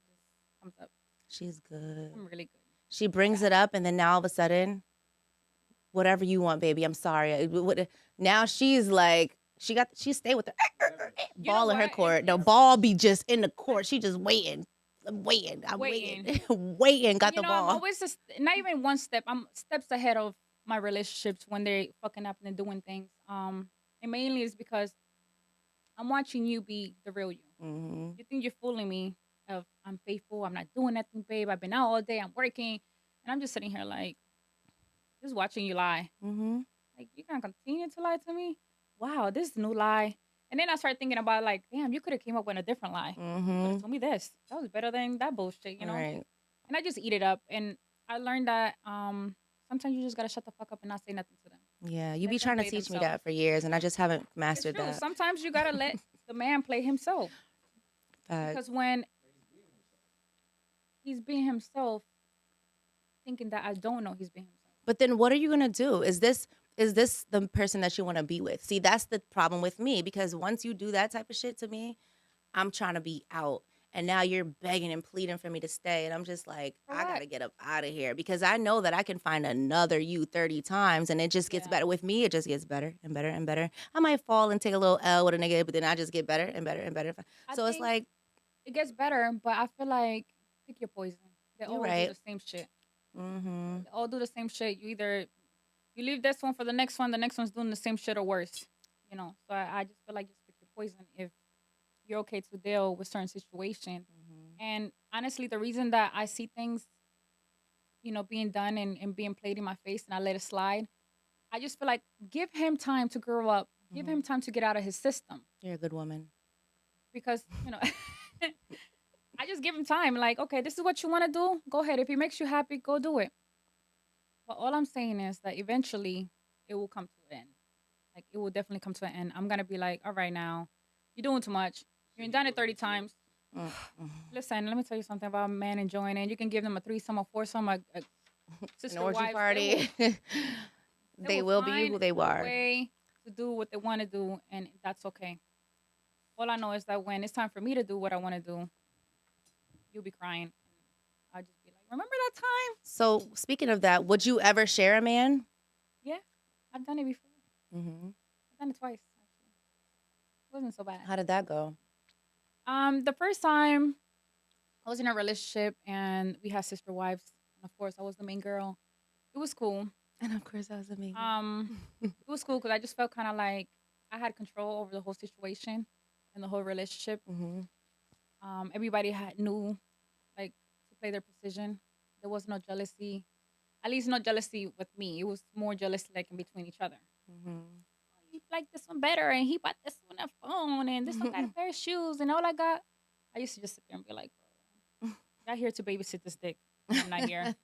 just comes up.
she's good.
I'm really good.
She
Like,
brings it up and then now all of a sudden, whatever you want, baby. I'm sorry. Now she's like, she stay with the
you know
ball in her
what? It's,
court. The
it's
ball be just in the court. She just waiting. I'm waiting. I'm
waiting.
waiting. waiting. Got the
I'm
ball.
always just not even one step. I'm steps ahead of my relationships when they're fucking up and doing things. And mainly is because I'm watching you be the real you.
Mm-hmm.
You think you're fooling me of I'm faithful, I'm not doing nothing, babe. I've been out all day, I'm working, and I'm just sitting here like just watching you lie.
Mm-hmm.
Like you gonna continue to lie to me? Wow, this is a new lie. And then I start thinking about like, damn, you could have came up with a different lie. You could
Mm-hmm.
have told me this. That was better than that bullshit, you
All
know?
right.
And I just eat it up. And I learned that sometimes you just gotta shut the fuck up and not say nothing to them.
Yeah, you be
Let them
trying to
play
teach me
themselves.
that for years, and I just haven't
It's
mastered
true.
that.
Sometimes you gotta let the man play himself. Because
Facts.
when he's being himself, thinking that I don't know he's being himself.
But then what are you gonna do? Is this the person that you want to be with? See, that's the problem with me because once you do that type of shit to me, I'm trying to be out. And now you're begging and pleading for me to stay. And I'm just like,
For
I
what?
gotta get up out of here because I know that I can find another you 30 times and it just gets
Yeah.
better. With me, it just gets better and better and better. I might fall and take a little L with a nigga, but then I just get better and better and better.
I
So it's
think
like,
it gets better, but I feel like pick your poison. They
you're
all do
right.
the same shit.
Mm-hmm.
They all do the same shit. You either you leave this one for the next one's doing the same shit or worse. You know. So I just feel like just pick your poison if you're okay to deal with certain situation.
Mm-hmm.
And honestly, the reason that I see things, being done and being played in my face and I let it slide, I just feel like give him time to grow up. Give
Mm-hmm.
him time to get out of his system.
You're a good woman.
Because, I just give him time. Like, okay, this is what you want to do. Go ahead. If it makes you happy, go do it. But all I'm saying is that eventually it will come to an end. Like, it will definitely come to an end. I'm going to be like, all right, now, you're doing too much. You've done it 30 times.
Mm-hmm.
Listen, let me tell you something about men enjoying it. You can give them a threesome, a foursome, a
An
sister
orgy
wives. They will,
party.
they
They
will
will be
find
who they
a
are.
way to do what they want to do, and that's okay. All I know is that when it's time for me to do what I want to do, you'll be crying. I'll just be like, remember that time?
So speaking of that, would you ever share a man?
Yeah, I've done it before.
Mm-hmm.
I've done it twice, actually. It wasn't so bad.
How did that go?
The first time I was in a relationship and we had sister wives, and of course I was the main girl. It was cool.
And of course, that was amazing.
It was cool because I just felt kind of like I had control over the whole situation and the whole relationship.
Mm-hmm.
Everybody had knew like to play their position. There was no jealousy. At least not jealousy with me. It was more jealousy like in between each other.
Mm-hmm.
Oh, you like this one better, and he bought this one a phone, and this one got a pair of shoes, and all I got. I used to just sit there and be like, bro, not here to babysit this dick when I'm not here.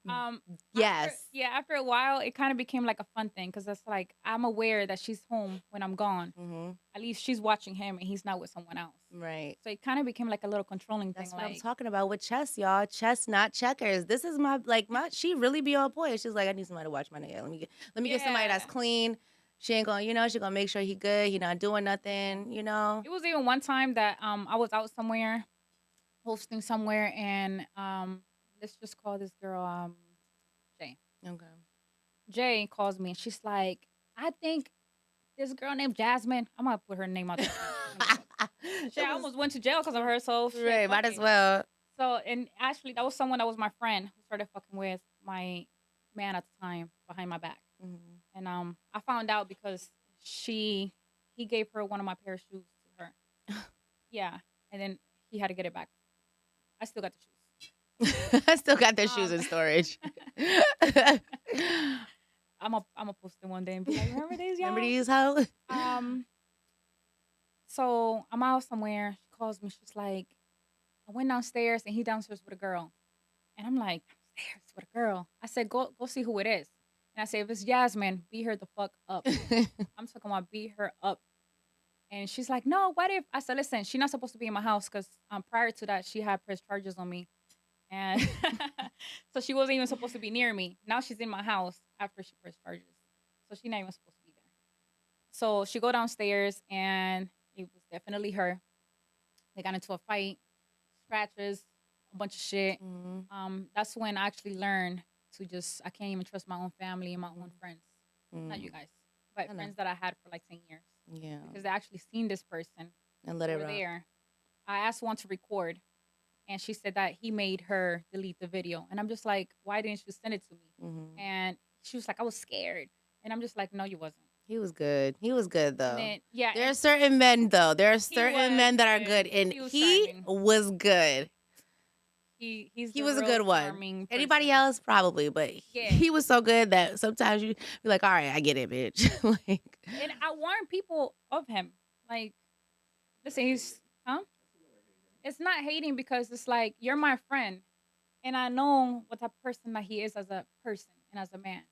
After
Yes.
yeah, after a while, it kind of became like a fun thing because it's like I'm aware that she's home when I'm gone.
Mm-hmm.
At least she's watching him and he's not with someone else.
Right.
So it kind of became like a little controlling thing.
That's what I'm
Like,
talking about with chess, y'all. Chess, not checkers. This is my like my. She really be on point. She's like, I need somebody to watch my nigga. Let me get somebody that's
yeah,
clean. She ain't gonna, she gonna make sure he good. He not doing
yeah.
nothing.
It was even one time that I was out somewhere hosting somewhere and let's just call this girl Jay.
Okay.
Jay calls me and she's like, I think this girl named Jasmine. I'm gonna put her name out there. Shit, I almost went to jail because of her. So shit,
Right,
fuck
might as
it.
well.
So and actually, that was someone that was my friend who started fucking with my man at the time behind my back.
Mm-hmm.
And I found out because he gave her one of my pair of shoes to her. Yeah, and then he had to get it back. I still got the shoes.
I still got their shoes
Um,
in storage.
I'm a post it one day and be like, remember these,
Remember
y'all?
these hoe?
Um, so I'm out somewhere. She calls me. She's like, I went downstairs and he downstairs with a girl. And I'm like, downstairs with a girl. I said, go see who it is. And I said, if it's Jasmine, beat her the fuck up. I'm talking about beat her up. And she's like, no, what if? I said, listen, she's not supposed to be in my house because prior to that, she had pressed charges on me. And so she wasn't even supposed to be near me. Now she's in my house after she pressed charges. So she's not even supposed to be there. So she go downstairs and it was definitely her. They got into a fight, scratches, a bunch of shit.
Mm-hmm.
That's when I actually learned to just I can't even trust my own family and my own friends. Not you guys, but
I know.
friends that I had for like 10 years.
Yeah.
Because they actually seen this person.
And let
They
it
were
rock.
there. I asked one to record, and she said that he made her delete the video. And I'm just like, why didn't you send it to me?
Mm-hmm.
And she was like, I was scared. And I'm just like, no, you wasn't.
He was good. He was good
And
though.
then yeah,
There are certain men though. There are
he
certain
was
men that are
good.
good, and
He was
he
charming.
was good.
He's
He
the
was a
real
good one.
charming
Anybody
person.
else probably, but
Yeah.
he was so good that sometimes you be like, all right, I get it, bitch. Like,
And I warn people of him. Like, listen, he's huh? It's not hating because it's like you're my friend, and I know what type of person that he is as a person and as a man.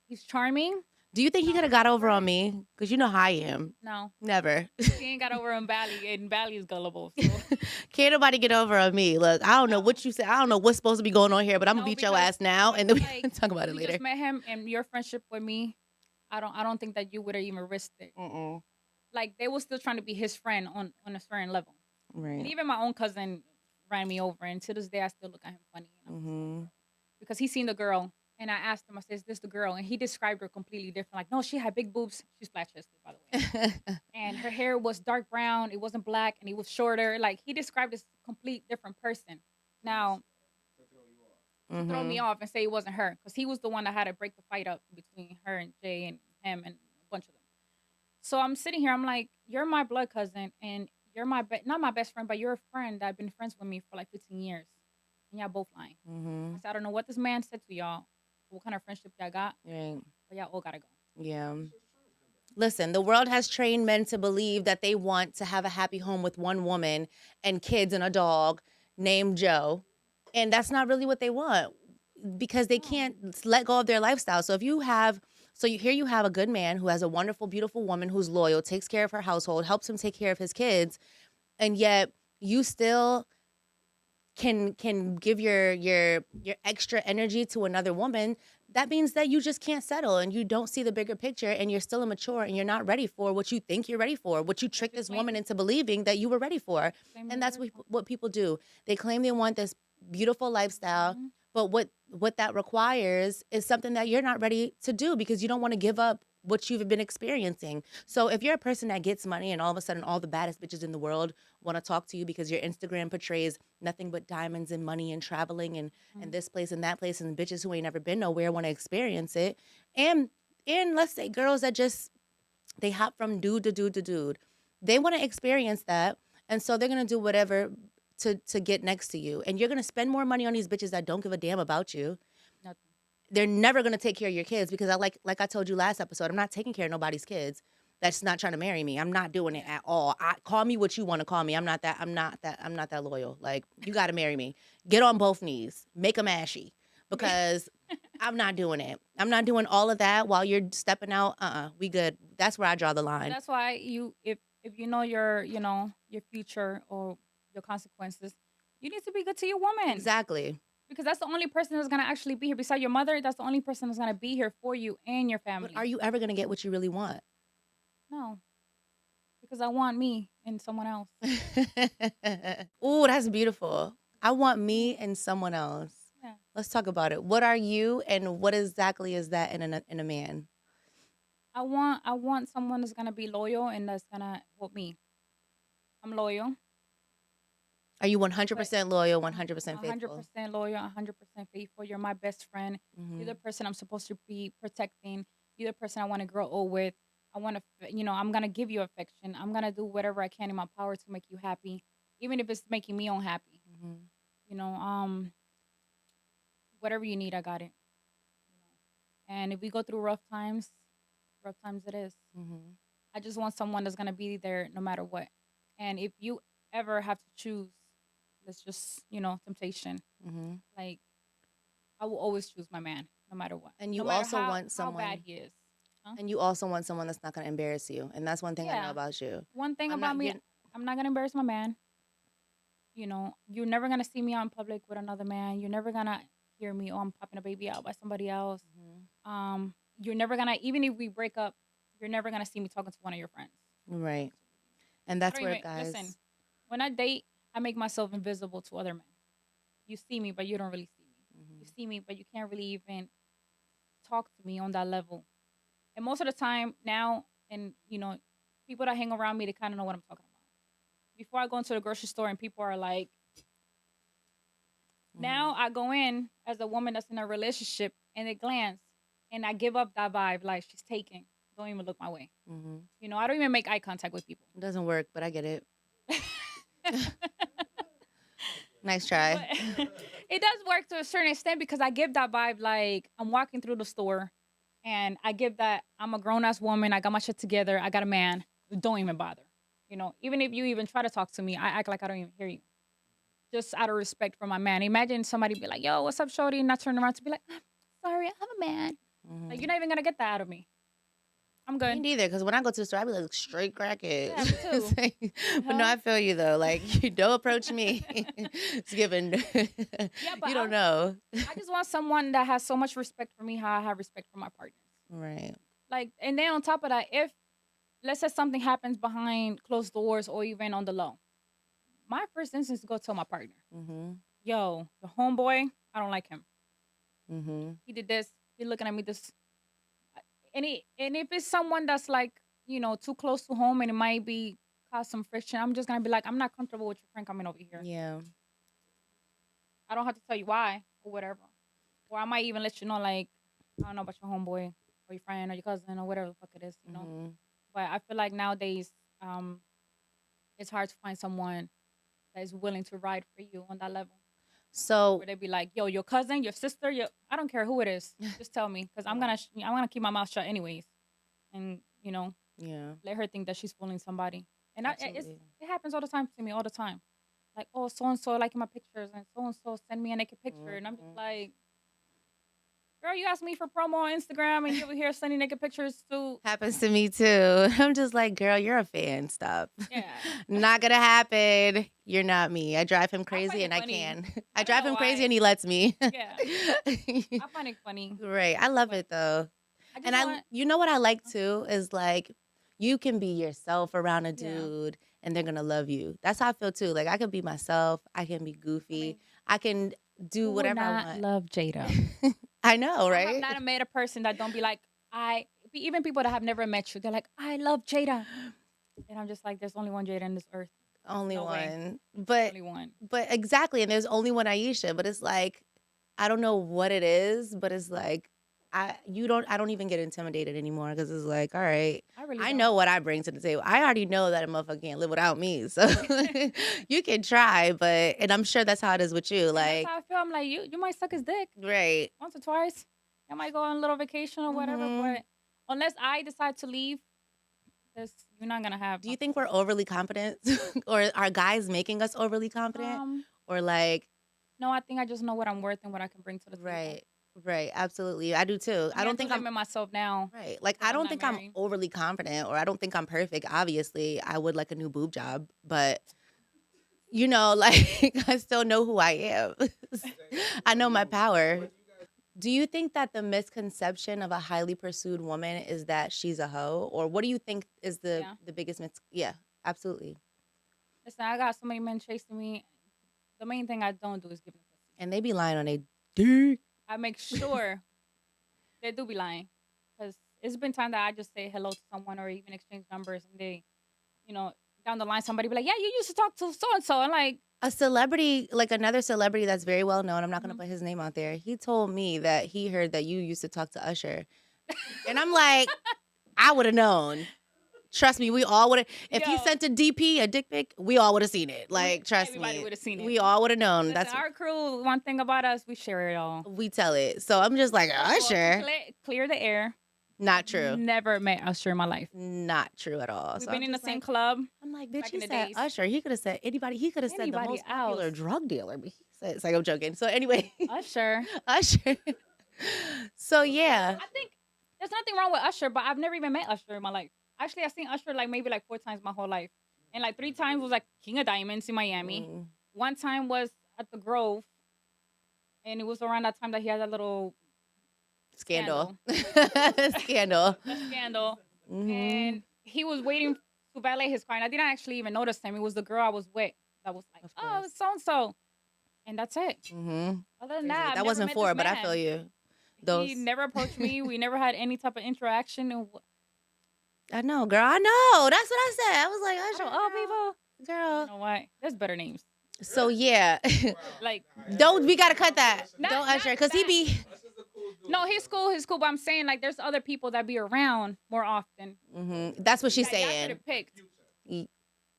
He's charming.
do you think he could have got over on me? Because you know how I am.
No,
Never.
he ain't got over in Bali, and Bali is gullible. So
Can't nobody get over on me. Look, I don't know what you said. I don't know what's supposed to be going on here, but I'm gonna
no,
beat your
because
ass now,
I
and then
feel
we
like
can talk about
if
it
you
later.
just met him and your friendship with me, I don't think that you would have even risked it.
Mm-mm.
Like they were still trying to be his friend on a certain level, and
Right.
even my own cousin ran me over, and to this day I still look at him funny. And I'm just
Mm-hmm.
like, because he seen the girl, and I asked him, I said, "Is this the girl?" And he described her completely different. Like, no, she had big boobs. She's flat chested, by the way, and her hair was dark brown. It wasn't black, and it was shorter. Like he described this complete different person. Now to throw me
Mm-hmm.
off and say it wasn't her, because he was the one that had to break the fight up between her and Jay and him and a bunch of them. So I'm sitting here. I'm like, you're my blood cousin, and you're not my best friend, but you're a friend that been friends with me for like 15 years, and y'all both lying.
Mm-hmm.
I said, I don't know what this man said to y'all, what kind of friendship y'all got,
Right.
but y'all all gotta go.
Yeah. Listen, the world has trained men to believe that they want to have a happy home with one woman and kids and a dog named Joe. And that's not really what they want because they
No.
can't let go of their lifestyle. So if you have here you have a good man who has a wonderful, beautiful woman who's loyal, takes care of her household, helps him take care of his kids, and yet you still can give your extra energy to another woman. That means that you just can't settle and you don't see the bigger picture and you're still immature and you're not ready for what you think you're ready for, what you tricked this woman into believing that you were ready for. And that's what people do. They claim they want this beautiful lifestyle,
Mhm.
but what that requires is something that you're not ready to do because you don't want to give up what you've been experiencing. So if you're a person that gets money and all of a sudden all the baddest bitches in the world want to talk to you because your Instagram portrays nothing but diamonds and money and traveling and this place and that place, and bitches who ain't never been nowhere want to experience it. And let's say girls that just they hop from dude to dude to dude. They want to experience that. And so they're going to do whatever to get next to you. And you're going to spend more money on these bitches that don't give a damn about you.
Nothing.
They're never going to take care of your kids because like I told you last episode, I'm not taking care of nobody's kids that's not trying to marry me. I'm not doing it at all. Call me what you want to call me. I'm not that loyal. Like, you got to marry me. Get on both knees. Make them ashy because I'm not doing it. I'm not doing all of that while you're stepping out. We good. That's where I draw the line.
That's why if you know your future or your consequences, you need to be good to your woman.
Exactly.
Because that's the only person that's gonna actually be here. Beside your mother, that's the only person that's gonna be here for you and your family.
But are you ever going to get what you really want?
No. Because I want me and someone else.
Ooh, that's beautiful. I want me and someone else.
Yeah.
Let's talk about it. What are you, and what exactly is that in a man?
I want someone that's gonna be loyal and that's gonna help me. I'm loyal.
Are you 100% loyal, 100% faithful?
100% loyal, 100% faithful. You're my best friend.
Mm-hmm.
You're the person I'm supposed to be protecting. You're the person I want to grow old with. I want to, I'm going to give you affection. I'm going to do whatever I can in my power to make you happy, even if it's making me unhappy.
Mm-hmm.
You know, whatever you need, I got it. And if we go through rough times it is.
Mm-hmm.
I just want someone that's going to be there no matter what. And if you ever have to choose, let's just, temptation.
Mm-hmm.
Like, I will always choose my man, no matter what.
And you
no matter
also want someone.
how bad he is. Huh?
And you also want someone that's not going to embarrass you. And that's one thing I know about you.
One thing
I'm
about
not
me,
getting-
I'm not gonna embarrass my man. You're never gonna see me out in public with another man. You're never gonna hear me, oh, I'm popping a baby out by somebody else.
Mhm.
You're never gonna, even if we break up, you're never gonna see me talking to one of your friends.
Right. And
I
that's
don't
where,
even
guys.
listen. When I date, I make myself invisible to other men. You see me, but you don't really see me.
Mhm.
You see me, but you can't really even talk to me on that level. And most of the time now, and people that hang around me, they kind of know what I'm talking about. Before I go into the grocery store and people are like, now I go in as a woman that's in a relationship and they glance and I give up that vibe like she's taking. Don't even look my way.
Mm-hmm.
I don't even make eye contact with people.
It doesn't work, but I get it. Nice try.
But it does work to a certain extent because I give that vibe like I'm walking through the store and I give that I'm a grown ass woman. I got my shit together. I got a man. Don't even bother. Even if you even try to talk to me, I act like I don't even hear you. Just out of respect for my man. Imagine somebody be like, yo, what's up, shorty? And I turn around to be like, sorry, I have a man.
Mm-hmm.
Like, you're not even going to get that out of me. I'm good.
Me neither, because when I go to the store, I be like straight crackhead.
Yeah, me too.
Like, but no, I feel you though. Like, you don't approach me. It's given.
But
you don't know.
I just want someone that has so much respect for me how I have respect for my partners.
Right.
Like, and then on top of that, if let's say something happens behind closed doors or even on the low, my first instance is to go tell my partner, yo, the homeboy, I don't like him. He did this. He's looking at me this. And if it's someone that's like, too close to home and it might be cause some friction, I'm just gonna be like, I'm not comfortable with your friend coming over here.
Yeah.
I don't have to tell you why or whatever. Or I might even let you know, like, I don't know about your homeboy or your friend or your cousin or whatever the fuck it is, But I feel like nowadays, it's hard to find someone that is willing to ride for you on that level.
So
where they be like, yo, your cousin, your sister, I don't care who it is. Just tell me. Because I'm gonna keep my mouth shut anyways. And,
yeah.
let her think that she's fooling somebody. And
Absolutely.
it happens all the time to me, all the time. Like, oh, so-and-so liking my pictures and so-and-so send me a naked picture. And I'm just like, girl, you asked me for promo on Instagram and you over here sending naked pictures too.
Happens to me too. I'm just like, girl, you're a fan. Stop.
Yeah.
Not gonna happen. You're not me. I drive him crazy and I
funny.
can.
I
I drive
don't
him
know
crazy
why.
and he lets me.
Yeah. I find it funny.
Right. I love it though.
I just
And you know what I like too is like you can be yourself around a dude and they're gonna love you. That's how I feel too. Like I can be myself. I can be goofy. I can do whatever I want.
Love Jada.
I know,
I have
right?
not met a person that don't be like, even people that have never met you, they're like, I love Jada. And I'm just like, there's only one Jada in this earth.
Only
No way.
one. But
Only one.
but exactly, and there's only one Ayisha, but it's like I don't know what it is, but it's like I don't even get intimidated anymore because it's like, all right,
I really
I
don't.
know what I bring to the table. I already know that a motherfucker can't live without me. So you can try, but and I'm sure that's how it is with you.
And that's
Like,
how I feel. I'm like, you might suck his dick
right.
once or twice. I might go on a little vacation or whatever,
Hmm.
but unless I decide to leave, this you're not gonna have
Do
my
you think we're
support.
overly confident? Or are guys making us overly confident?
Um,
Or like,
no, I think I just know what I'm worth and what I can bring to the table.
right, right, absolutely. I do too.
I
I
mean, I
don't
do
think I'm
limit myself now
right. Like,
because
I
I'm
don't
not
think I'm
married.
overly confident or I don't think I'm perfect. Obviously, I would like a new boob job, but like I still know who I am. I know my power. Do you think that the misconception of a highly pursued woman is that she's a hoe? Or what do you think is the
Yeah.
the biggest yeah, absolutely.
Listen, I got so many men chasing me. The main thing I don't do is give them pussy.
And they be lying on a dick.
I make sure they do be lying, because it's been time that I just say hello to someone or even exchange numbers, and they, you know, down the line somebody be like, "Yeah, you used to talk to so and so," and like,
A celebrity, like another celebrity that's very well known, I'm not gonna
mhm.
put his name out there. He told me that he heard that you used to talk to Usher. And I'm like, I would have known. Trust me, we all would have. If he
Yo,
sent a DP, a dick pic, we all would have seen it. Like, trust
everybody
me,
would have seen it.
we all would have known.
Listen,
That's
our crew. One thing about us, we share it all.
we tell it. So I'm just like
First of all, to
Usher.
clear the air,
Not
I've
true.
never met Usher in my life.
Not true at all.
We've
So
been
I'm
in the
just
same
like,
club
bitch,
back
he
in the
said
days.
Usher. He could have said anybody. He could have said the
Anybody
most popular
else?
drug dealer, but he said it's like I'm joking. So anyway,
Usher.
Usher. So yeah.
I think there's nothing wrong with Usher, but I've never even met Usher in my life. Actually, I've seen Usher like maybe like 4 times my whole life, and like 3 times was like King of Diamonds in Miami.
Mm,
One time was at the Grove, and it was around that time that he had that little
scandal.
scandal,
Scandal.
that scandal,
Hmm.
and he was waiting to valet his car, and I didn't actually even notice him. It was the girl I was with that was like,
Of
"Oh,
course.
it's so and so," and that's it.
Hmm.
Other than
Crazy.
that, I've
That
never
wasn't
met this
four, but I feel
man.
you.
He
Those.
never approached me. We never had any type of interaction. And
I know, girl. I know. That's what I said. I was like,
I don't
Usher,
owe people. You
girl.
know what? There's better names.
So yeah,
Like
don't we gotta cut that. Don't
not
Usher, cause he
that.
be.
No, he's cool. He's cool. But I'm saying like there's other people that be around more often
That's what she's
that y'all could
saying.
have picked.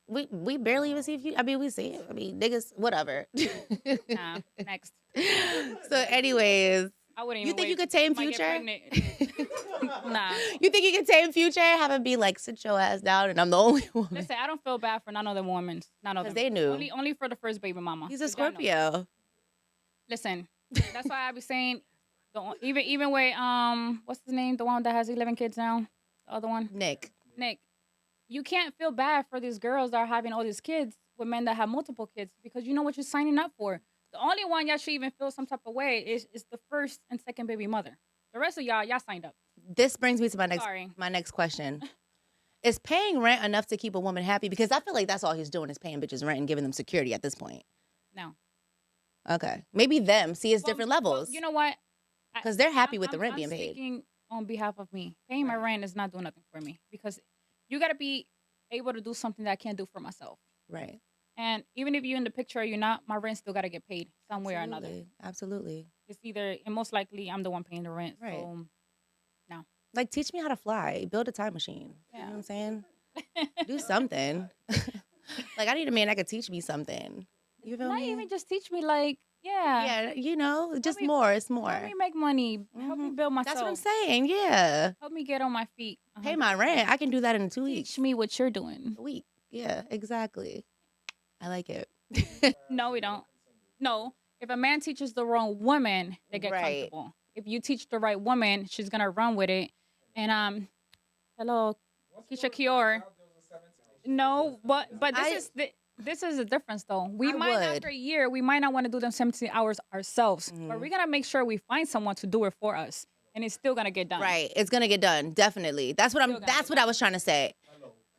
We barely even see if you. I mean, we see it. I mean, niggas, whatever.
Nah, next.
So, anyways,
I wouldn't
you
even
think you
wait.
could tame
Might get
Future?
pregnant. Nah.
You think you can tame Future? Have him be like, sit your ass down, and I'm the only woman.
Listen, I don't feel bad for none of the women. None of them.
Because they knew.
Only for the first baby mama.
He's a
'Cause y'all know.
Scorpio.
Listen, that's why I be saying, even with what's his name, the one that has 11 kids now, the other one,
Nick.
Nick. You can't feel bad for these girls that are having all these kids with men that have multiple kids, because you know what you're signing up for. The only one y'all should even feel some type of way is the first and second baby mother. The rest of y'all signed up.
This brings me to
Sorry.
my next question. Is paying rent enough to keep a woman happy? Because I feel like that's all he's doing is paying bitches rent and giving them security at this point.
No.
Okay. Maybe them. See, it's different levels.
You know what?
Because they're happy with the rent being
I'm
paid.
speaking on behalf of me. Paying my rent is not doing nothing for me, because you got to be able to do something that I can't do for myself.
Right.
And even if you're in the picture or you're not, my rent still got to get paid some way or another.
Absolutely.
It's either, and most likely, I'm the one paying the rent.
Right.
So, no.
Like, teach me how to fly. Build a time machine.
Yeah.
You know what I'm saying? Do something. Like, I need a man that could teach me something. You feel
Not
me?
even just teach me, like, yeah.
Yeah, just
me-
more. It's more.
Help me make money. Help me build myself.
That's what I'm saying. Yeah.
Help me get on my feet.
Pay my rent. I can do that in 2 weeks.
Teach me what you're doing.
A week. Yeah, exactly. I like it.
No, we don't. No. If a man teaches the wrong woman, they get
Right.
comfortable. If you teach the right woman, she's gonna run with it. And hello, Keisha Kior. No, but this is the difference though. We
I
might
would.
after a year, we might not want to do them 17 hours ourselves, but
Mhm.
we're gonna make sure we find someone to do it for us, and it's still gonna get done.
Right. It's gonna get done. Definitely. That's what
Still gonna
that's
get
what I was trying to say.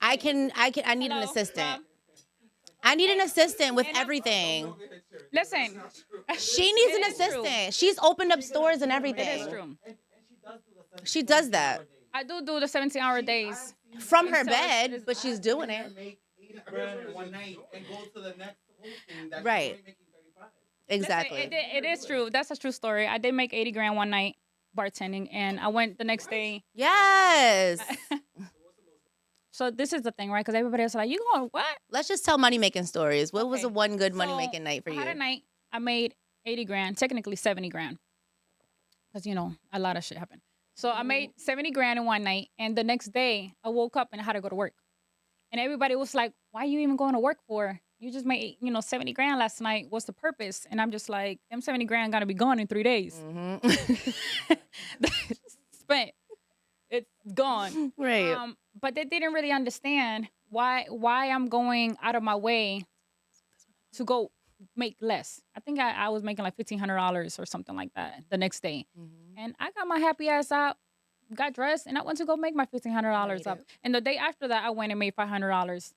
I need an
Hello,
assistant.
Rob.
I need an assistant with
And I'm-
everything.
Listen,
She needs an
It is true.
assistant. She's opened up stores and
it
everything.
is true.
She does that.
I do the 17-hour days.
From her
So
bed, but she's doing
Her
it.
make 80 grand in one night and go to the next hosting that she's
Right.
only making 35.
listen,
Exactly.
it is true. That's a true story. I did make 80 grand one night bartending, and I went the next day.
Yes.
So this is the thing, right? Because everybody else like, you going what?
Let's just tell money making stories. What was the
Okay.
one good money
So
making night for
I had a
you?
night. I made 80 grand, technically 70 grand, because a lot of shit happened. So I made 70 grand in one night, and the next day I woke up and I had to go to work. And everybody was like, why are you even going to work for? You just made, 70 grand last night. What's the purpose? And I'm just like, them 70 grand gotta be gone in 3 days. Spent. It's gone.
Right.
But they didn't really understand why I'm going out of my way to go make less. I think I was making like $1,500 or something like that the next day. And I got my happy ass out, got dressed, and I went to go make my $1,500 up. And the day after that, I went and made $500.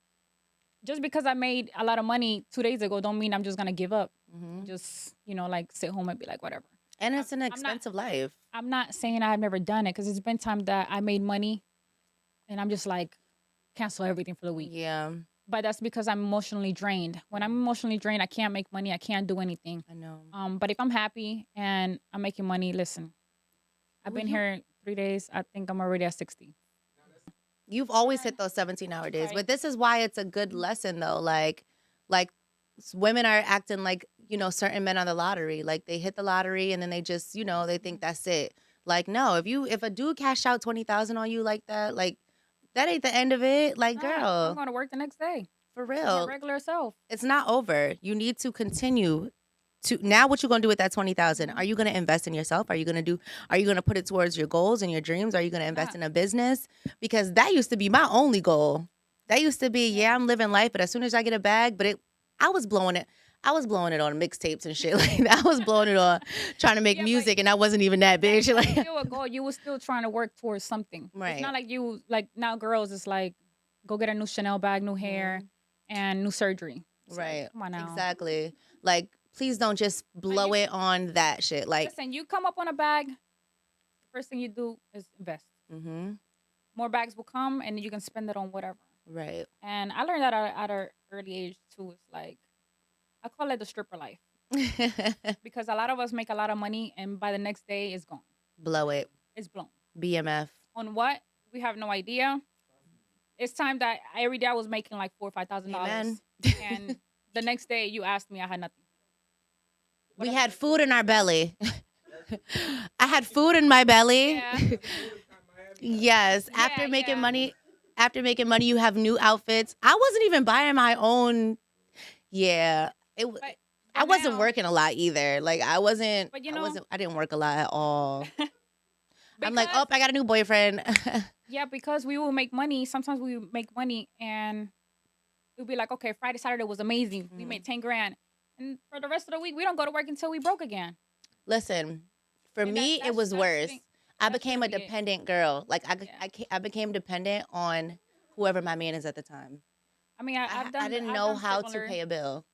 Just because I made a lot of money 2 days ago, don't mean I'm just gonna give up. Just like sit home and be like whatever.
And it's an expensive life.
I'm not saying I've never done it because it's been time that I made money, and I'm just like cancel everything for the week.
Yeah.
But that's because I'm emotionally drained. When I'm emotionally drained, I can't make money. I can't do anything.
I know.
But if I'm happy and I'm making money, listen, I've been here 3 days. I think I'm already at 60.
You've always hit those 17-hour days,
Right.
but this is why it's a good lesson though. Like women are acting like, certain men on the lottery. Like they hit the lottery and then they just, they think that's it. Like, no, if a dude cash out 20,000 on you like that, like that ain't the end of it. Like,
I'm
girl,
going to work the next day.
for
My
real.
regular self.
It's not over. You need to continue to now what you gonna do with that 20,000? Are you gonna invest in yourself? Are you gonna put it towards your goals and your dreams? Are you gonna invest in a business? Because that used to be my only goal. That used to be, yeah, I'm living life, but as soon as I get a bag, I was blowing it. I was blowing it on mixtapes and shit. Like I was blowing it on trying to make music, and I wasn't even that big.
That's
Like,
still a goal. You were still trying to work towards something.
Right.
It's not like you like now girls. It's like go get a new Chanel bag, new hair, and new surgery. It's
right?
Like, come on now.
Exactly. Like, please don't just blow it on that shit. Like,
Listen, you come up on a bag. The first thing you do is invest. More bags will come, and you can spend it on whatever.
Right.
And I learned that at an early age too. It's like I call it the stripper life because a lot of us make a lot of money, and by the next day, it's gone.
Blow it.
It's blown.
BMF.
On what? We have no idea. It's time that every day I was making like $4,000 or $5,000, and the next day you asked me, I had nothing.
We had food in our belly. I had food in my belly.
Yeah.
Yes. After making money, you have new outfits. I wasn't even buying my own. Yeah. I wasn't working a lot either. Like I wasn't.
But
I didn't work a lot at all. I'm like, oh, I got a new boyfriend.
Yeah, because we will make money. Sometimes we make money and we'll be like, okay, Friday, Saturday was amazing. We made 10 grand. And for the rest of the week, we don't go to work until we broke again.
Listen, for me, it was worse. I became a
really it.
dependent girl. Like I became dependent on whoever my man is at the time.
I mean,
I
I've
didn't know how to pay a bill.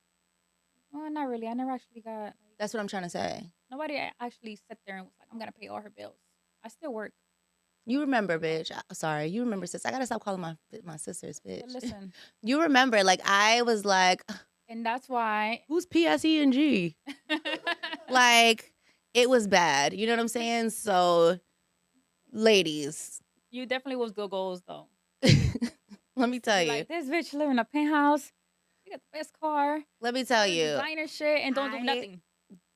Well, not really. I never actually got.
That's what I'm trying to say.
Nobody actually sat there and was like, I'm going to pay all her bills. I still work.
You remember, bitch. Sorry, you remember, sis. I gotta stop calling my sisters, bitch.
But listen.
You remember, like I was like,
and that's why.
Who's PSENG? Like, it was bad. You know what I'm saying? So, ladies.
You definitely was good goals, though.
Let me tell you.
Like, this bitch live in a penthouse. You got the best car.
Let me tell you.
Designer shit and don't do nothing.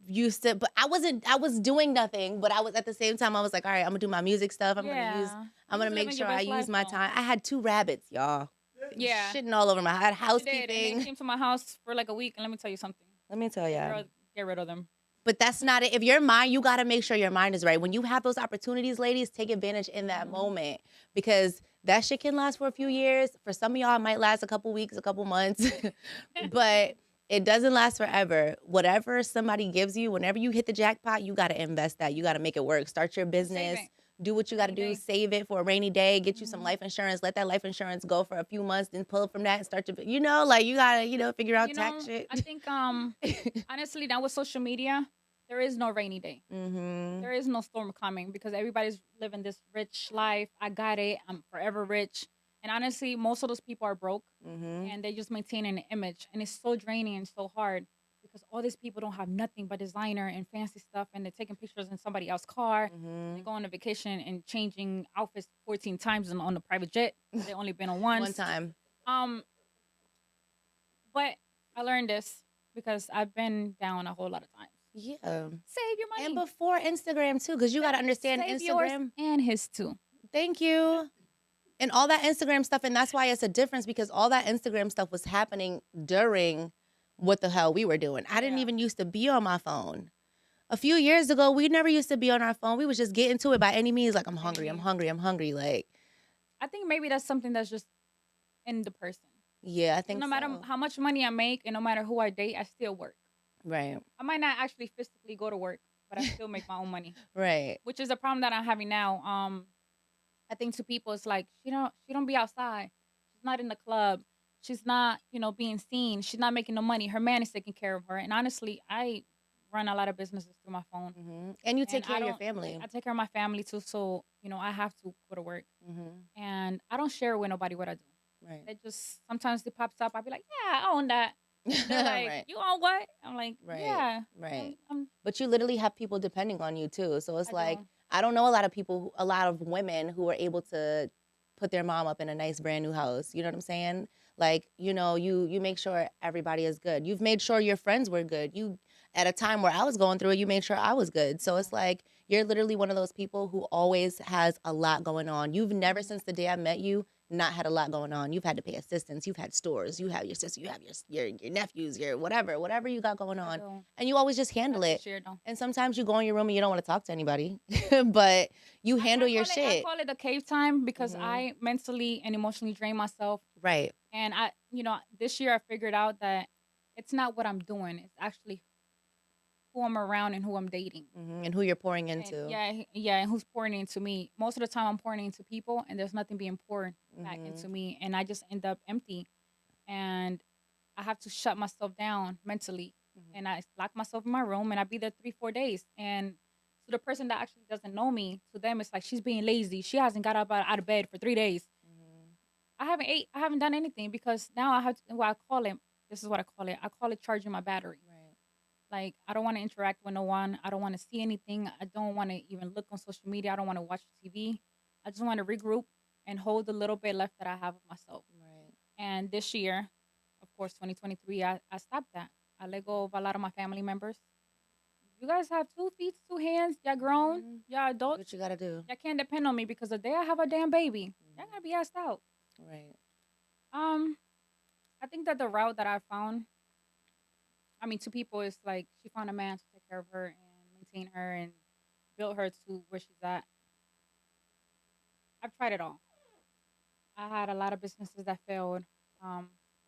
Used to, but I was doing nothing, but I was at the same time, I was like, all right, I'm gonna do my music stuff. I'm gonna make sure I use my time. I had 2 rabbits, y'all.
Yeah.
Shitting all over my head. Housekeeping.
And they came to my house for like a week, and let me tell you something.
Let me tell you.
Get rid of them.
But that's not it. If your mind, you got to make sure your mind is right. When you have those opportunities, ladies, take advantage in that moment because that shit can last for a few years. For some of y'all, it might last a couple weeks, a couple months, but it doesn't last forever. Whatever somebody gives you, whenever you hit the jackpot, you got to invest that. You got to make it work. Start your business. Do what you got to do. Save it for a rainy day. Get you some life insurance. Let that life insurance go for a few months. Then pull from that and start to, like you got to, figure out tax shit.
I think, honestly, now with social media, there is no rainy day.
Mm-hmm.
There is no storm coming because everybody's living this rich life. I got it. I'm forever rich. And honestly, most of those people are broke
Mm-hmm.
and they just maintaining an image. And it's so draining and so hard because all these people don't have nothing but designer and fancy stuff and they're taking pictures in somebody else's car.
Mm-hmm.
They go on a vacation and changing outfits 14 times on the private jet. They only been on
One
once.
time.
Um, but I learned this because I've been down a whole lot of times.
Yeah.
Save your money.
And before Instagram too, because you got to understand
Save yours
Instagram.
and his too.
Thank you. And all that Instagram stuff, and that's why it's a difference because all that Instagram stuff was happening during what the hell we were doing. I didn't
Yeah.
even used to be on my phone. A few years ago, we never used to be on our phone. We was just getting to it by any means. Like, I'm hungry, I'm hungry, I'm hungry. Like,
I think maybe that's something that's just in the person.
yeah, I think
No matter
so.
how much money I make and no matter who I date, I still work.
Right,
I might not actually physically go to work, but I still make my own money,
right.
which is a problem that I'm having now. I think to people it's like she don't be outside. She's not in the club. She's not, being seen. She's not making no money. Her man is taking care of her. And honestly, I run a lot of businesses through my phone.
Hmm. And you take
And
care
I
of your
don't
family.
I take care of my family too, so I have to go to work.
Hmm.
And I don't share with nobody what I do.
Right.
It just sometimes it pops up. I'll be like, yeah, I own that. And they're like,
Right,
you own what? I'm like,
right,
yeah.
right.
I'm
But you literally have people depending on you too. So it's
I
like,
do.
I don't know a lot of people, a lot of women who are able to put their mom up in a nice brand new house. You know what I'm saying? Like, you make sure everybody is good. You've made sure your friends were good. You at a time where I was going through it, you made sure I was good. So it's like you're literally one of those people who always has a lot going on. You've never since the day I met you not had a lot going on. You've had to pay assistance. You've had stores. You have your sister. You have your nephews. Your whatever you got going
I
on,
do.
and you always just
I
handle it.
appreciate though.
And sometimes you go in your room and you don't want to talk to anybody, but you handle your
I
shit.
call it the cave time because
Mhm.
I mentally and emotionally drain myself.
Right.
And this year I figured out that it's not what I'm doing. It's actually who I'm around and who I'm dating.
And who you're pouring
And
into.
yeah, and who's pouring into me. Most of the time I'm pouring into people and there's nothing being poured back into me. And I just end up empty. And I have to shut myself down mentally. And I lock myself in my room and I be there 3-4 days. And to the person that actually doesn't know me, to them it's like she's being lazy. She hasn't got up out of bed for 3 days. I haven't ate. I haven't done anything because now I have to, what I call it. This is what I call it. I call it charging my battery.
Right.
Like I don't want to interact with no one. I don't want to see anything. I don't want to even look on social media. I don't want to watch TV. I just want to regroup and hold the little bit left that I have of myself.
Right.
And this year, of course, 2023, I stopped that. I let go of a lot of my family members. You guys have 2 feet, 2 hands. Y'all grown. Y'all
Do
adults.
what you gotta do.
Y'all can't depend on me because the day I have a damn baby, y'all gonna be asked out.
Right.
Um, I think that the route that I found, I mean, to people, is like she found a man to take care of her and maintain her and build her to where she's at. I've tried it all. I had a lot of businesses that failed.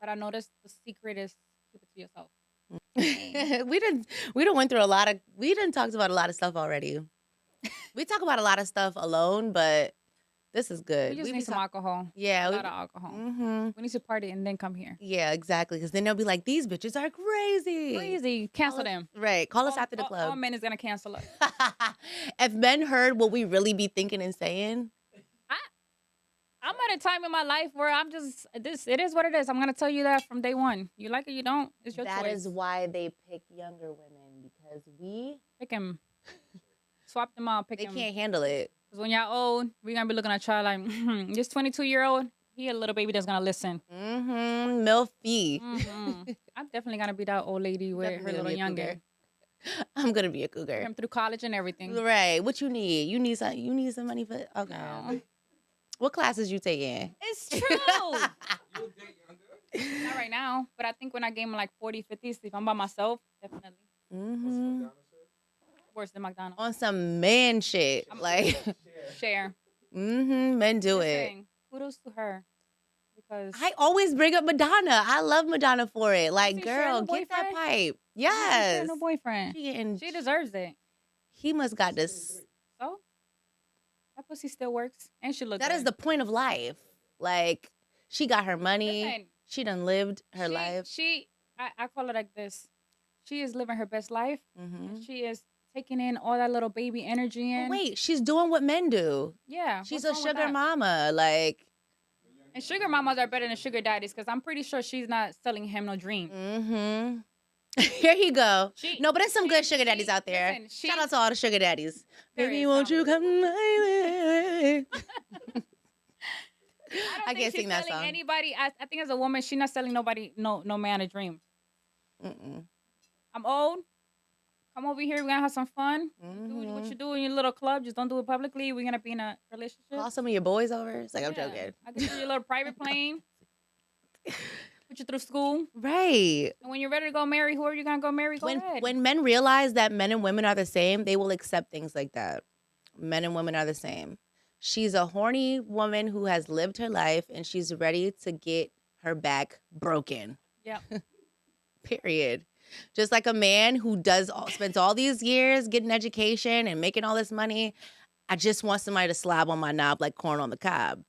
But I noticed the secret is keep it to yourself.
we didn't went through a lot of we didn't talked about a lot of stuff already. We talk about a lot of stuff alone, but this is good.
We just
We
need
be
some
talk-
alcohol.
Yeah,
A
we
lot of alcohol.
mm-hmm.
We need to party and then come here.
Yeah, exactly. Because then they'll be like, these bitches are crazy.
Crazy.
Call
Cancel
us-
them.
Right. Call us after the
All
club.
men is gonna cancel us.
If men heard what we really be thinking and saying,
I'm at a time in my life where I'm just this. It is what it is. I'm gonna tell you that from day one. You like it, you don't. It's your
that
choice.
is why they pick younger women because
Pick him. Swap them out. Pick
they
him.
can't handle it.
Because when y'all old, we're gonna be looking at y'all like this 22-year-old. He a little baby that's gonna listen.
Milfy.
I'm definitely gonna be that old lady with her
Definitely
little
gonna be a
youngin.
I'm gonna be a
Put
cougar.
him through college and everything.
Right. What you need? You need some. You need some money for. Okay.
No.
What classes you taking?
It's true. Not right now, but I think when I gain like 40, 50s, if I'm by myself, definitely. Worse than McDonald's.
On some man shit, like
Share.
men do
Just
it.
saying, kudos to her. Because
I always bring up Madonna. I love Madonna for it. Like,
see Cher
girl,
new
get that
boyfriend?
pipe.
Share
Yes.
no boyfriend. She deserves it.
He must got this.
So that pussy still works, and she looks.
That is the point of life. Like, she got her money.
Listen,
She done lived her life.
I call it like this. She is living her best life. And she is taking in all that little baby energy
But
in.
wait, she's doing what men do.
Yeah.
She's
what's
a
wrong with
sugar
that?
mama. Like,
And sugar mamas are better than sugar daddies because I'm pretty sure she's not selling him no dream.
mm-hmm. Here you go.
She,
No, but there's some good sugar daddies
she-
out there.
listen,
Shout out to all the sugar daddies.
There
Baby,
is
won't
some.
you come my way?
I don't
I
think
can't
she's
sing that
selling
song.
anybody. I think as a woman, she's not selling nobody, no man a dream.
Mm-mm.
I'm old. Come over here. We're gonna have some fun. Do what
Mhm.
you do in your little club. Just don't do it publicly. We're gonna be in a relationship.
Call some of your boys over. It's like, I'm
Yeah.
joking.
I can do your little private plane. Put you through school.
Right.
And when you're ready to go marry, whoever you're gonna go marry, go ahead.
When men realize that men and women are the same, they will accept things like that. Men and women are the same. She's a horny woman who has lived her life and she's ready to get her back broken.
Yeah.
Period. Just like a man who spends all these years getting education and making all this money. I just want somebody to slob on my knob like corn on the cob.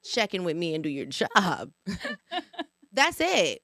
Check in with me and do your job. That's it.